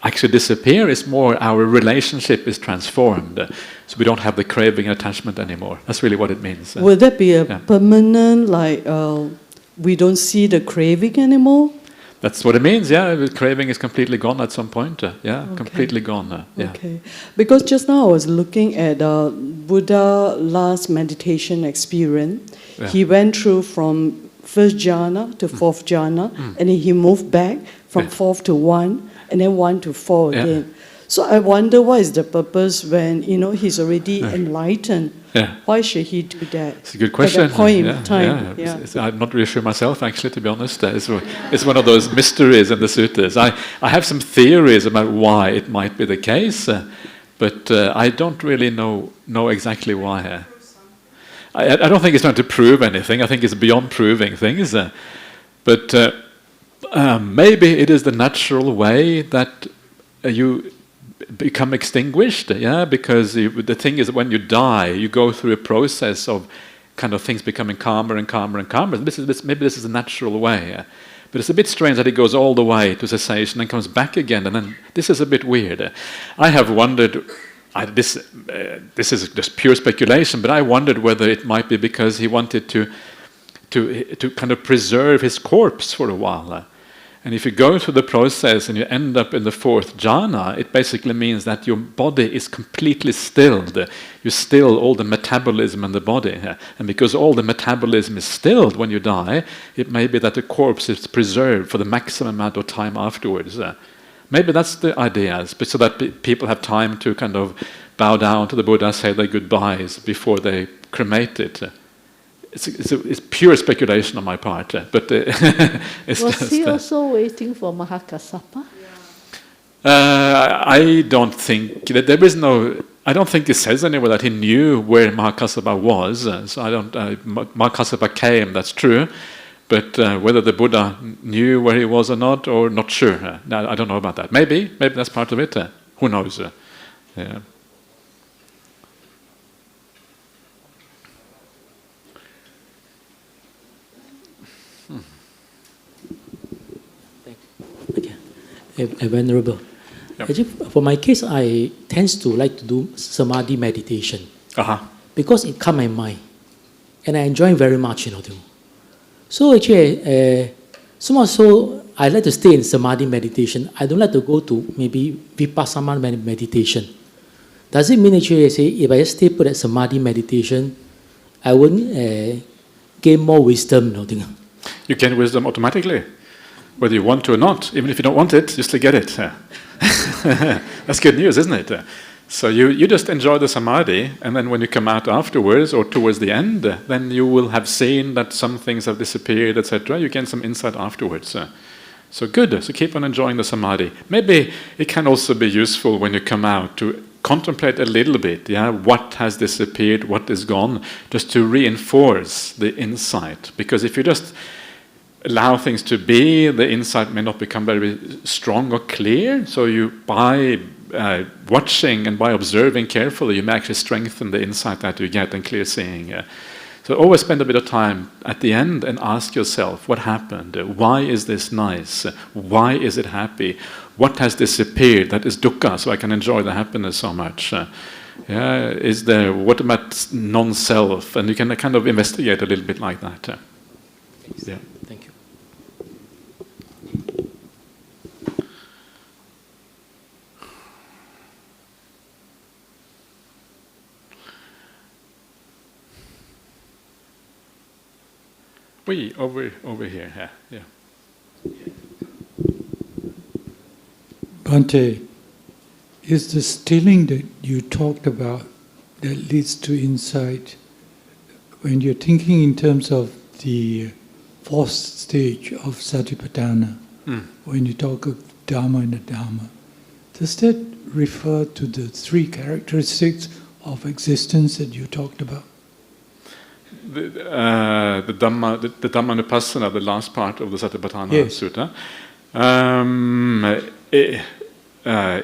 actually disappear. It's more our relationship is transformed, so we don't have the craving and attachment anymore. That's really what it means. Will that be a permanent, like we don't see the craving anymore? That's what it means, yeah. The craving is completely gone at some point. Completely gone. Okay. Because just now I was looking at Buddha last meditation experience. Yeah. He went through from first jhana to fourth jhana, and then he moved back from fourth to one, and then one to four again. So I wonder what is the purpose when he's already enlightened. Yeah. Why should he do that? It's a good question. At that point in time. I'm not really sure myself, actually, to be honest. It's one of those mysteries in the suttas. I have some theories about why it might be the case, but I don't really know exactly why. I don't think it's trying to prove anything. I think it's beyond proving things. But maybe it is the natural way that you become extinguished, because the thing is that when you die, you go through a process of kind of things becoming calmer and calmer and calmer. Maybe this is a natural way, but it's a bit strange that it goes all the way to cessation and comes back again, and then this is a bit weird. I have wondered, this is just pure speculation, but I wondered whether it might be because he wanted to kind of preserve his corpse for a while. And if you go through the process and you end up in the fourth jhana, it basically means that your body is completely stilled. You still all the metabolism in the body. And because all the metabolism is stilled when you die, it may be that the corpse is preserved for the maximum amount of time afterwards. Maybe that's the idea, so that people have time to kind of bow down to the Buddha, say their goodbyes before they cremate it. It's pure speculation on my part, but was he also waiting for Mahakassapa? I don't think that there is no. I don't think it says anywhere that he knew where Mahakassapa was. So I don't. Mahakassapa came. That's true, but whether the Buddha knew where he was or not sure. I don't know about that. Maybe that's part of it. Who knows? Yeah. Venerable. Yep. Actually, for my case, I tend to like to do Samadhi meditation because it calms my mind, and I enjoy it very much, So actually, so much so, I like to stay in Samadhi meditation. I don't like to go to maybe Vipassana meditation. Does it mean actually, if I just stay put at Samadhi meditation, I wouldn't gain more wisdom, You gain wisdom automatically, whether you want to or not. Even if you don't want it, you still get it. That's good news, isn't it? So you just enjoy the samadhi, and then when you come out afterwards or towards the end, then you will have seen that some things have disappeared, etc. You gain some insight afterwards. So good. So keep on enjoying the samadhi. Maybe it can also be useful when you come out to contemplate a little bit, what has disappeared, what is gone, just to reinforce the insight. Because if you just allow things to be, the insight may not become very strong or clear. So you, by watching and by observing carefully, you may actually strengthen the insight that you get and clear seeing. So always spend a bit of time at the end and ask yourself, what happened? Why is this nice? Why is it happy? What has disappeared that is dukkha, so I can enjoy the happiness so much? Is there, what about non-self? And you can kind of investigate a little bit like that. Yeah. Thank you. Over here, yeah. Bhante, is the stilling that you talked about that leads to insight, when you're thinking in terms of the fourth stage of Satipatthana, when you talk of Dhamma and the Dhamma, does that refer to the three characteristics of existence that you talked about? The Dhammanupassana, the last part of the Satipatthana Sutta,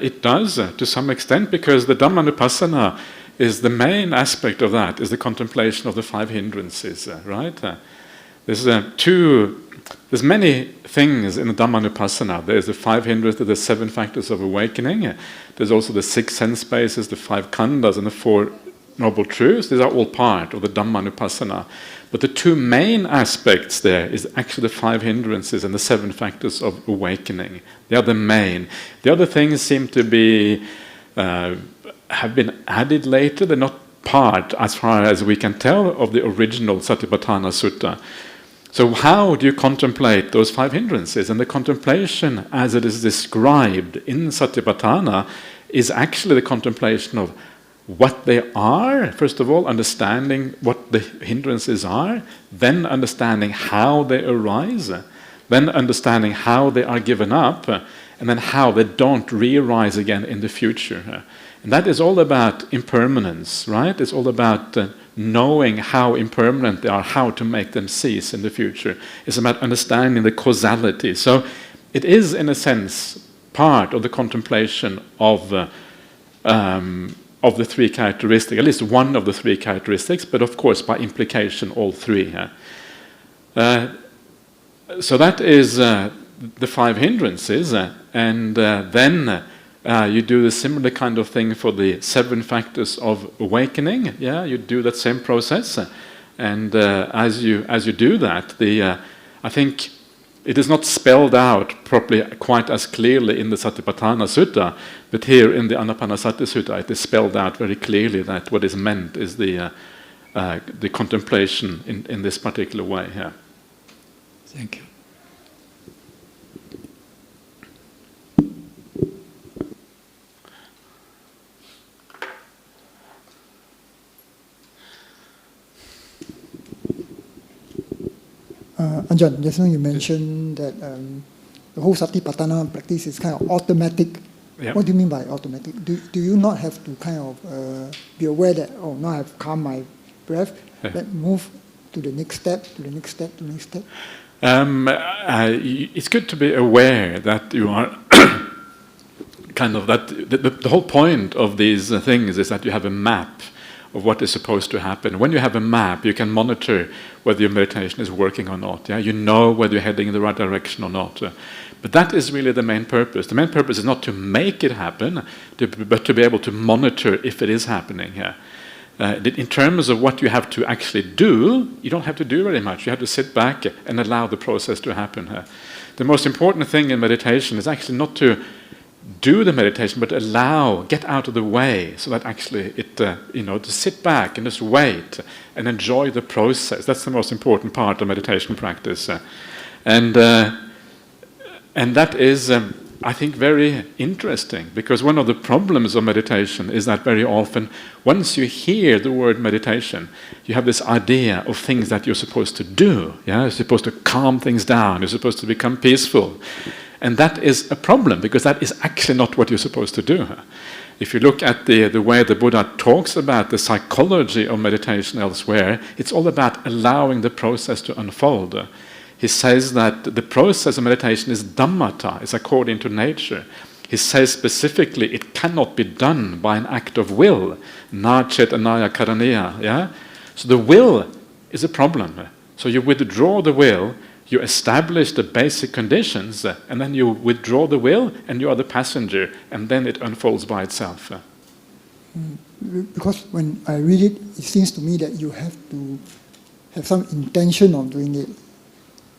it does to some extent, because the Dhammanupassana is the main aspect of that, is the contemplation of the five hindrances, right? There's many things in the Dhammanupassana. There's the five hindrances, the seven factors of awakening. There's also the six sense bases, the five khandhas, and the four noble truths. These are all part of the Dhammanupassana. But the two main aspects there is actually the five hindrances and the seven factors of awakening. They are the main. The other things seem to be have been added later. They're not part, as far as we can tell, of the original Satipatthana Sutta. So how do you contemplate those five hindrances? And the contemplation, as it is described in Satipatthana, is actually the contemplation of what they are. First of all, understanding what the hindrances are, then understanding how they arise, then understanding how they are given up, and then how they don't re-arise again in the future. And that is all about impermanence, right? It's all about knowing how impermanent they are, how to make them cease in the future. It's about understanding the causality. So it is, in a sense, part of the contemplation of the three characteristics, at least one of the three characteristics, but of course, by implication, all three. So that is the five hindrances, and then you do the similar kind of thing for the seven factors of awakening. Yeah, you do that same process, and as you do that, I think it is not spelled out properly, quite as clearly in the Satipatthana Sutta, but here in the Anapanasati Sutta, it is spelled out very clearly that what is meant is the contemplation in this particular way. Yeah. Thank you. Ajahn, just now you mentioned that the whole Satipatthana practice is kind of automatic. Yep. What do you mean by automatic? Do you not have to kind of be aware that, oh, now I've calmed my breath, let's move to the next step, to the next step, to the next step? It's good to be aware that you are kind of that. The whole point of these things is that you have a map of what is supposed to happen. When you have a map, you can monitor whether your meditation is working or not. Yeah, you know whether you're heading in the right direction or not. But that is really the main purpose. The main purpose is not to make it happen, but to be able to monitor if it is happening. Yeah. In terms of what you have to actually do, you don't have to do very much. You have to sit back and allow the process to happen. The most important thing in meditation is actually not to do the meditation, but get out of the way, so that actually to sit back and just wait and enjoy the process. That's the most important part of meditation practice, and that is, I think, very interesting, because one of the problems of meditation is that very often, once you hear the word meditation, you have this idea of things that you're supposed to do. Yeah, you're supposed to calm things down. You're supposed to become peaceful. And that is a problem, because that is actually not what you're supposed to do. If you look at the way the Buddha talks about the psychology of meditation elsewhere, it's all about allowing the process to unfold. He says that the process of meditation is dhammata, it's according to nature. He says specifically it cannot be done by an act of will, na cetanaya karaniya. Yeah? So the will is a problem. So you withdraw the will, you establish the basic conditions, and then you withdraw the will, and you are the passenger, and then it unfolds by itself. Because when I read it, it seems to me that you have to have some intention of doing it.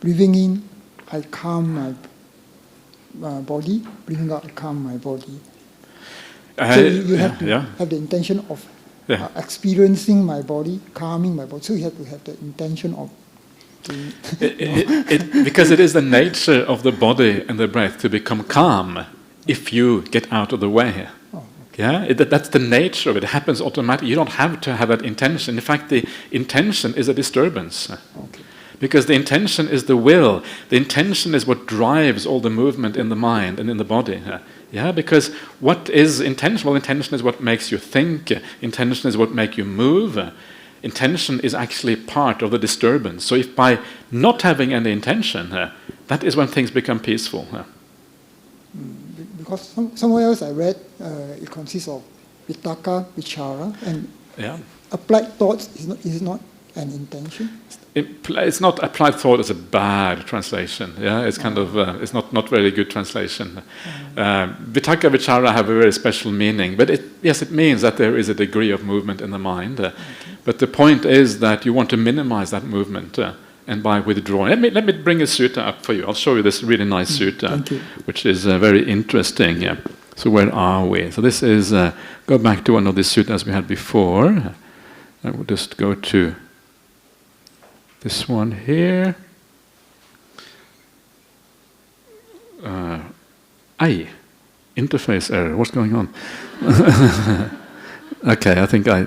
Breathing in, I calm my body. Breathing out, I calm my body. So you have to have the intention of experiencing my body, calming my body. So you have to have the intention of because it is the nature of the body and the breath to become calm if you get out of the way. Oh, okay. Yeah, that's the nature of it. It happens automatically. You don't have to have that intention. In fact, the intention is a disturbance. Okay. because the intention is the will. The intention is what drives all the movement in the mind and in the body. Yeah, because what is intention? Well, intention is what makes you think. Intention is what makes you move. Intention is actually part of the disturbance. So if by not having any intention, that is when things become peaceful. Because somewhere else I read it consists of vitaka, vichara, and applied thoughts is not an intention. It's not applied thought as a bad translation. Yeah, it's kind of it's not very good translation. Vitaka, vichara have a very special meaning, but it means that there is a degree of movement in the mind. But the point is that you want to minimize that movement. And by withdrawing, let me bring a sutta up for you. I'll show you this really nice sutta, which is very interesting. Yeah. So where are we? So this is, go back to one of the suttas we had before. I will just go to this one here. Interface error. What's going on? Okay, I think I...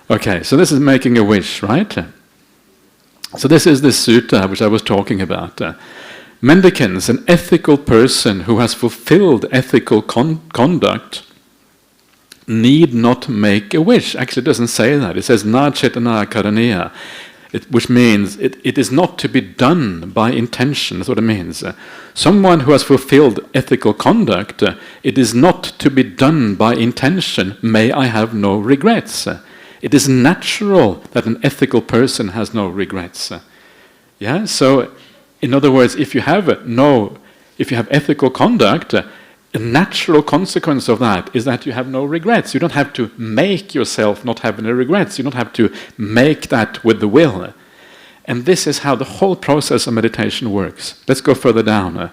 Okay, so this is making a wish, right? So this is the sutta which I was talking about. Mendicants, an ethical person who has fulfilled ethical conduct, need not make a wish. Actually, it doesn't say that. It says na cetana karaniya, which means it is not to be done by intention. That's what it means. Someone who has fulfilled ethical conduct, it is not to be done by intention. May I have no regrets. It is natural that an ethical person has no regrets. Yeah. So, in other words, if you have ethical conduct, a natural consequence of that is that you have no regrets. You don't have to make yourself not have any regrets. You don't have to make that with the will. And this is how the whole process of meditation works. Let's go further down.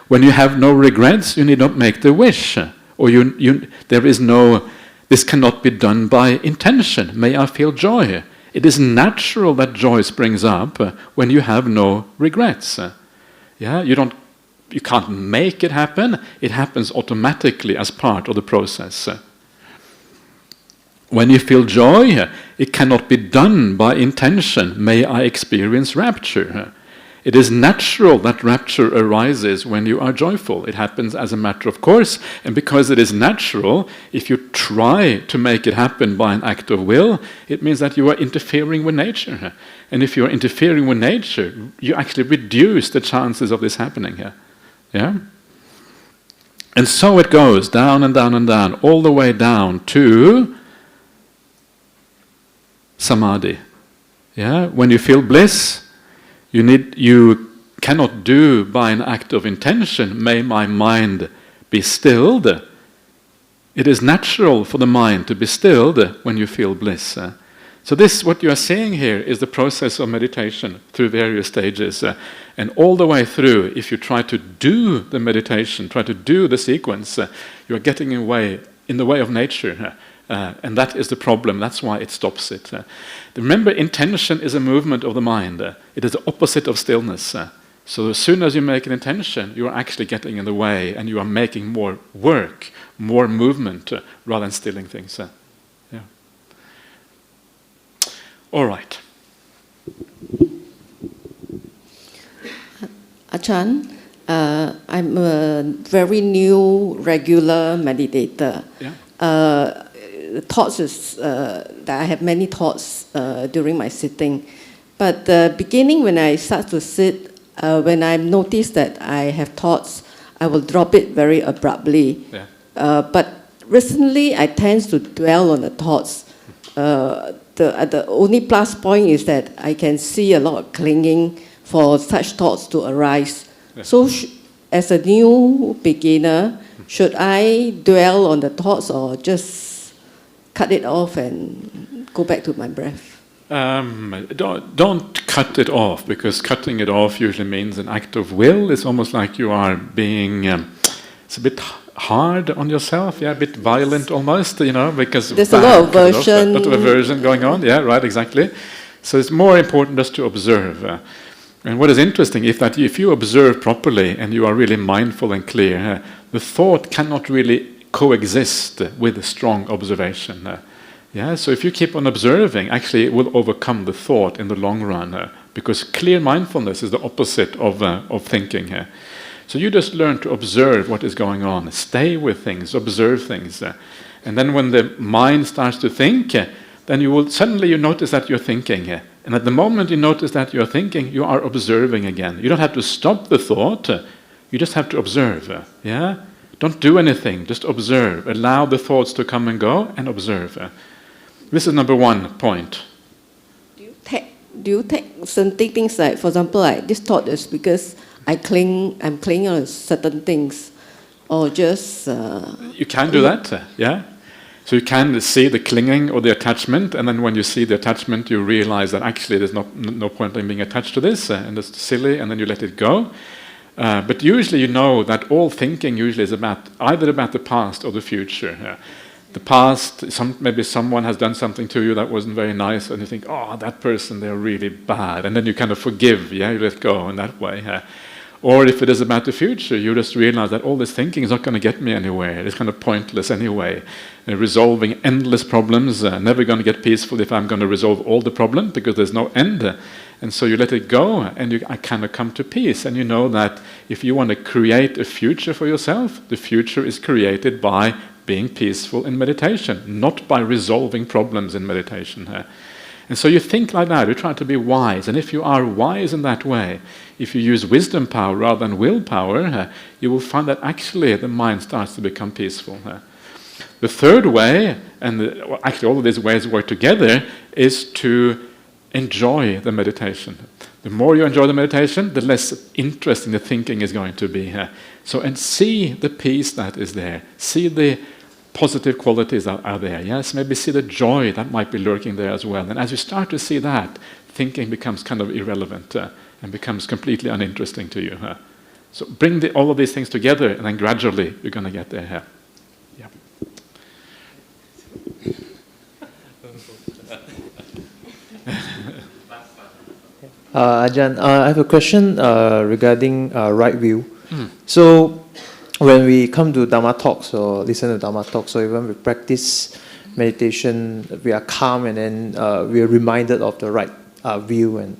When you have no regrets, you need not make the wish, or there is no. This cannot be done by intention. May I feel joy. It is natural that joy springs up when you have no regrets. Yeah, you can't make it happen. It happens automatically as part of the process. When you feel joy, it cannot be done by intention. May I experience rapture. It is natural that rapture arises when you are joyful. It happens as a matter of course, and because it is natural, if you try to make it happen by an act of will, it means that you are interfering with nature. And if you are interfering with nature, you actually reduce the chances of this happening here. Yeah? And so it goes down and down and down, all the way down to samadhi. Yeah? When you feel bliss, you cannot do by an act of intention, may my mind be stilled. It is natural for the mind to be stilled when you feel bliss. So this, what you are seeing here, is the process of meditation through various stages. And all the way through, if you try to do the meditation, try to do the sequence, you are getting in the way of nature. And that is the problem. That's why it stops it. Remember, intention is a movement of the mind. It is the opposite of stillness. So as soon as you make an intention, you are actually getting in the way, and you are making more work, more movement, rather than stilling things. Yeah. All right. Ajahn, I'm a very new regular meditator. Yeah. Thoughts is that I have many thoughts during my sitting, but the beginning when I start to sit, when I notice that I have thoughts, I will drop it very abruptly. Yeah. But recently, I tend to dwell on the thoughts. The only plus point is that I can see a lot of clinging for such thoughts to arise. Yeah. So, as a new beginner, should I dwell on the thoughts or just cut it off and go back to my breath? Don't cut it off, because cutting it off usually means an act of will. It's almost like you are being, it's a bit hard on yourself, a bit violent almost, because there's a lot of aversion. A lot of aversion going on, yeah, right, exactly. So it's more important just to observe. And what is interesting is that if you observe properly and you are really mindful and clear, the thought cannot really coexist with strong observation. Yeah, so if you keep on observing, actually it will overcome the thought in the long run, because clear mindfulness is the opposite of thinking. So you just learn to observe what is going on, stay with things, observe things, and then when the mind starts to think, then you will suddenly notice that you're thinking, and at the moment you notice that you're thinking, you are observing again. You don't have to stop the thought, you just have to observe. Yeah, don't do anything, just observe. Allow the thoughts to come and go, and observe. This is number 1 point. Do you take certain things like, for example, like this thought is because I'm clinging on certain things, or just... you can do that, yeah. So you can see the clinging or the attachment, and then when you see the attachment, you realize that actually there's no point in being attached to this, and it's silly, and then you let it go. But usually you know that all thinking usually is either about the past or the future. The past, maybe someone has done something to you that wasn't very nice, and you think, oh, that person, they're really bad, and then you kind of forgive, you let go in that way. Or if it is about the future, you just realize that all this thinking is not going to get me anywhere. It's kind of pointless anyway. Resolving endless problems, never going to get peaceful if I'm going to resolve all the problems, because there's no end. And so you let it go, and I kind of come to peace. And you know that if you want to create a future for yourself, the future is created by being peaceful in meditation, not by resolving problems in meditation. And so you think like that, you try to be wise, and if you are wise in that way, if you use wisdom power rather than willpower, you will find that actually the mind starts to become peaceful. The third way, and actually all of these ways work together, is to enjoy the meditation. The more you enjoy the meditation, the less interesting the thinking is going to be. And see the peace that is there, see the positive qualities are there, yes, maybe see the joy that might be lurking there as well. And as you start to see that, thinking becomes kind of irrelevant and becomes completely uninteresting to you. So bring all of these things together, and then gradually you're going to get there. Yeah. Ajahn, I have a question regarding right view. So when we come to Dhamma talks or listen to Dhamma talks, or even we practice meditation, we are calm, and then we are reminded of the right view.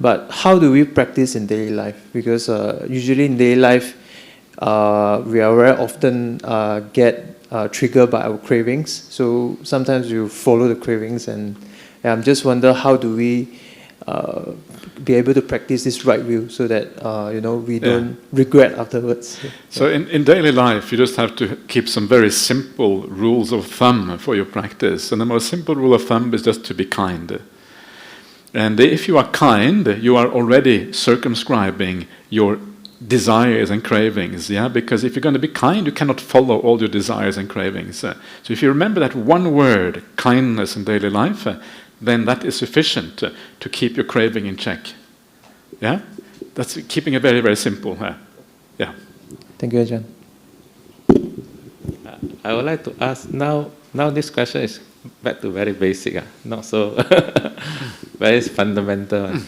But how do we practice in daily life? Because usually in daily life, we are very often get triggered by our cravings. So sometimes you follow the cravings, and I'm just wonder, how do we be able to practice this right view so that we don't regret afterwards? So in daily life, you just have to keep some very simple rules of thumb for your practice. And the most simple rule of thumb is just to be kind. And if you are kind, you are already circumscribing your desires and cravings, because if you're going to be kind, you cannot follow all your desires and cravings. So if you remember that one word, kindness, in daily life, then that is sufficient to keep your craving in check. Yeah? That's keeping it very, very simple. Yeah. Thank you, Ajahn. I would like to ask, now this question is back to very basic, not so very fundamental.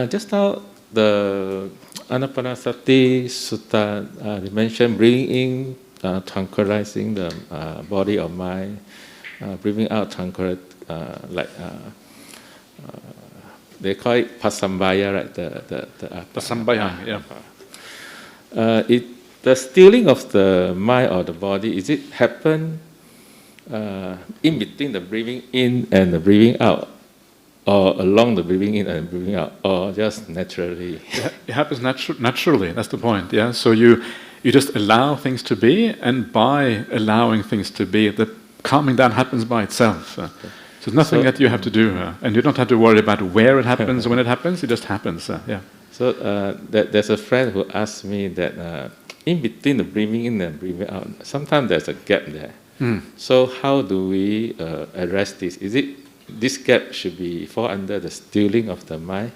Just now, the Anapanasati Sutta, they mentioned breathing in, tranquilizing the body or mind, breathing out, tranquilizing. They call it pasambaya, right? Pasambaya, yeah. The stilling of the mind or the body, is it happen in between the breathing in and the breathing out, or along the breathing in and breathing out, or just naturally? It happens naturally. That's the point. Yeah. So you just allow things to be, and by allowing things to be, the calming down happens by itself. So it's nothing that you have to do, and you don't have to worry about where it happens, when it happens. It just happens. Yeah. So there's a friend who asked me that in between the breathing in and breathing out, sometimes there's a gap there. So how do we address this? Is it this gap should fall under the stilling of the mind?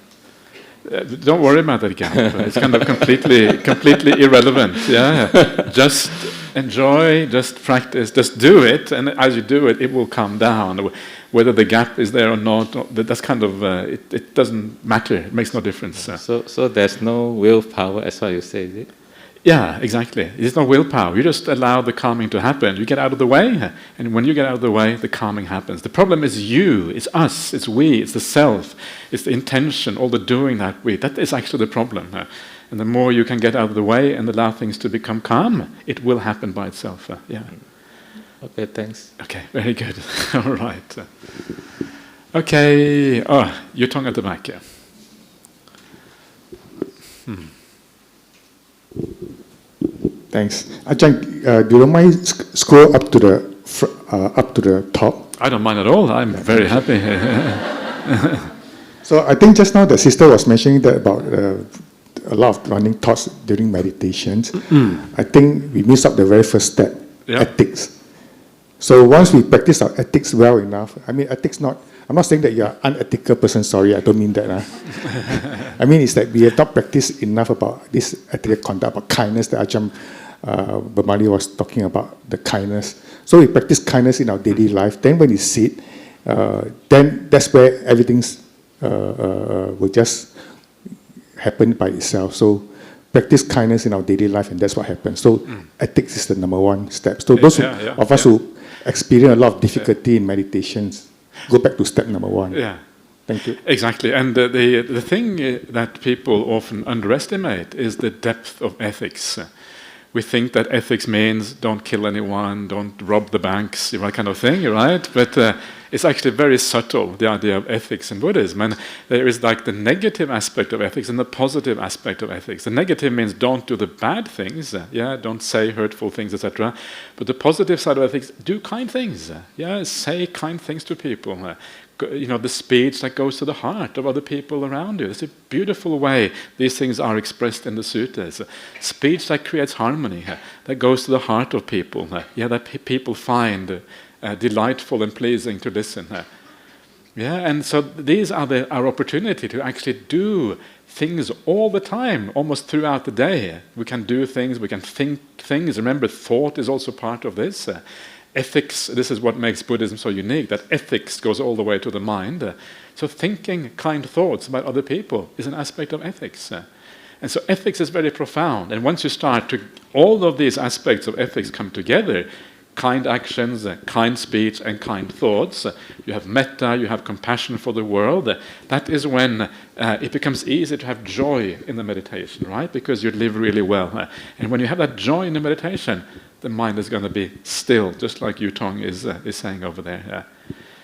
Don't worry about that gap. It's kind of completely irrelevant. Yeah. Just enjoy, just practice, just do it, and as you do it, it will calm down. Whether the gap is there or not, that's kind of it doesn't matter. It makes no difference. So there's no willpower, as what you say, is it? Yeah, exactly. It's not willpower. You just allow the calming to happen. You get out of the way, and when you get out of the way, the calming happens. The problem is you, it's us, it's we, it's the self, it's the intention, all the doing that we. That is actually the problem. And the more you can get out of the way and allow things to become calm, it will happen by itself. Yeah. Okay, thanks. Okay, very good. All right. Okay. Oh, your tongue at the back. Yeah. Thanks. Ajahn, do you mind scroll up to the top? I don't mind at all. I'm very happy. So I think just now the sister was mentioning that about a lot of running thoughts during meditations. I think we missed out the very first step, ethics. So once we practice our ethics well enough, I mean ethics not, I'm not saying that you're an unethical person, sorry, I don't mean that. I mean it's that we have not practiced enough about this ethical conduct, about kindness that Ajahn Brahmali was talking about, the kindness. So we practice kindness in our daily life, then when we sit, then that's where everything's will just happen by itself. So practice kindness in our daily life, and that's what happens. So ethics is the number one step. So those of us who experience a lot of difficulty in meditations, go back to step number one. Yeah. Thank you. Exactly. And the thing that people often underestimate is the depth of ethics. We think that ethics means don't kill anyone, don't rob the banks, that kind of thing, right? But it's actually very subtle, the idea of ethics in Buddhism. And there is like the negative aspect of ethics and the positive aspect of ethics. The negative means don't do the bad things, don't say hurtful things, etc. But the positive side of ethics, do kind things, say kind things to people. The speech that goes to the heart of other people around you. It's a beautiful way these things are expressed in the suttas. Speech that creates harmony, that goes to the heart of people, that people find delightful and pleasing to listen. And so these are our opportunity to actually do things all the time, almost throughout the day. We can do things, we can think things. Remember, thought is also part of this. Ethics, this is what makes Buddhism so unique, that ethics goes all the way to the mind. So thinking kind thoughts about other people is an aspect of ethics. And so ethics is very profound. And once you start to, all of these aspects of ethics come together, kind actions, kind speech, and kind thoughts, you have metta, you have compassion for the world, that is when it becomes easy to have joy in the meditation, right? Because you live really well. And when you have that joy in the meditation, the mind is going to be still, just like 𝐸 is saying over there.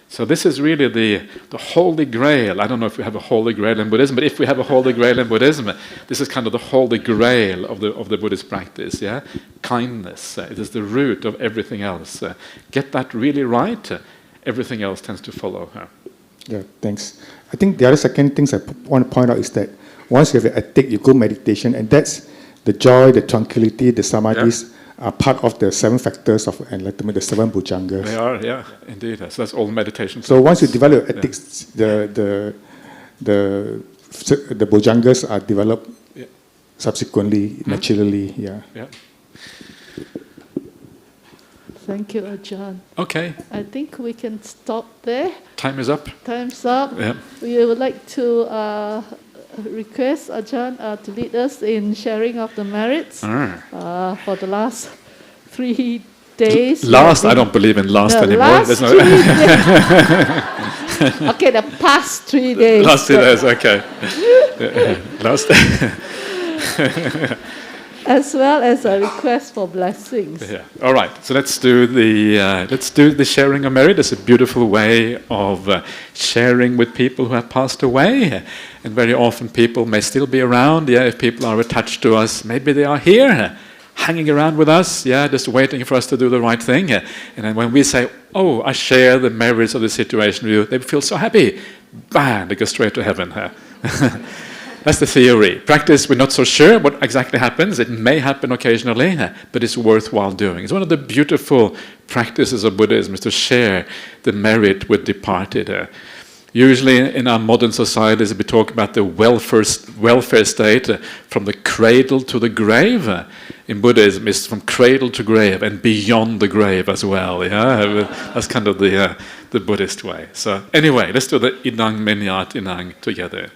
So this is really the holy grail. I don't know if we have a holy grail in Buddhism, but if we have a holy grail in Buddhism, this is kind of the holy grail of the Buddhist practice. Kindness. It is the root of everything else. Get that really right, everything else tends to follow. Yeah, thanks. I think the other second things I want to point out is that once you have an ethic, you go meditation, and that's the joy, the tranquility, the samadhis. Are part of the 7 factors of enlightenment, the 7 bhujangas. They are, indeed. So that's all meditation. So once you develop ethics, the bhujangas are developed subsequently, naturally. Thank you, Ajahn. Okay. I think we can stop there. Time is up. Time's up. We would like to request Ajahn to lead us in sharing of the merits for the last 3 days. Last? I don't believe in last anymore. Last okay, the past 3 days. Last 3 days, okay. Last as well as a request for blessings. All right. So let's do the sharing of merit. It's a beautiful way of sharing with people who have passed away, and very often people may still be around. If people are attached to us, maybe they are here, hanging around with us. Just waiting for us to do the right thing. And then when we say, "Oh, I share the merits of the situation with you," they feel so happy. Bam! They go straight to heaven. That's the theory. Practice, we're not so sure what exactly happens. It may happen occasionally, but it's worthwhile doing. It's one of the beautiful practices of Buddhism, is to share the merit with departed. Usually in our modern societies, we talk about the welfare state from the cradle to the grave. In Buddhism, it's from cradle to grave and beyond the grave as well. That's kind of the Buddhist way. So anyway, let's do the Inang Minyat Inang together.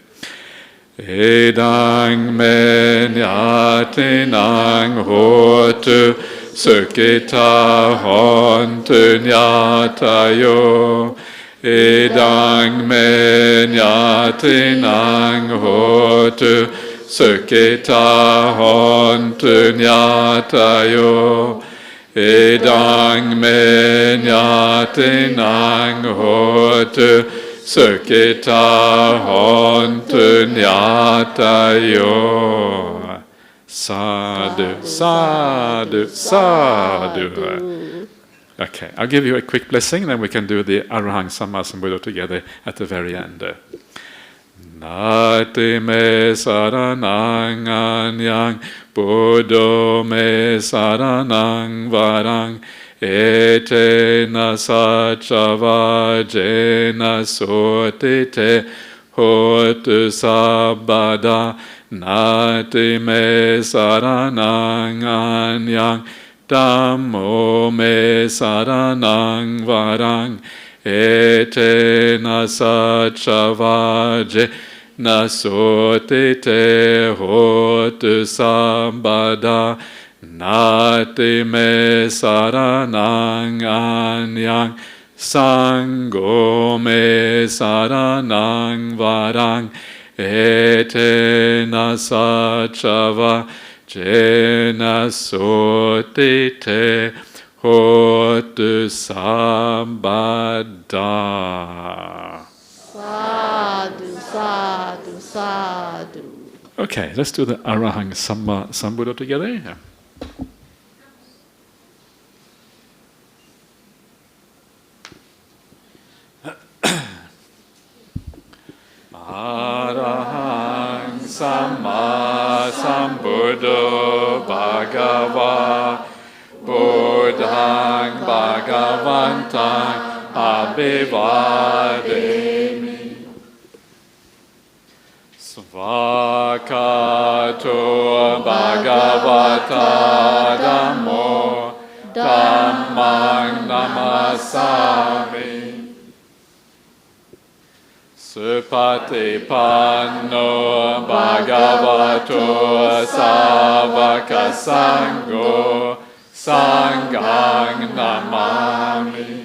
Edang menyatinang hotu sukita hontu nyatayo. Edang menyatinang hotu sukita hontu nyatayo. Edang menyatinang hotu sukita hontu nyatayo. Sadhu, sadhu, sadhu. Okay, I'll give you a quick blessing, then we can do the Arahang Sammasambuddha together at the very end. Nati me saranang anyang, Buddho me saranang varang, etena sacavajena sotite hotu sabbada. Nati me saranang anyang, Dhammo me saranang varang, etena sacavaje nasotite hotu sabbada. Nati me saranang anyang, Sangho me saranang varang, etena sacava jena sotite hotu sabbada. Sadhu, sadhu, sadhu. Okay, let's do the Arahang Sammasambuddha together. Yeah. Arahang Sammasambuddho Bhagava Buddhang Bhagavantang Abhivademi Svakato Bhagavata Dhammo Dhammang Namasami Supatipanno Bhagavato Savaka Sangho Sanghang Namami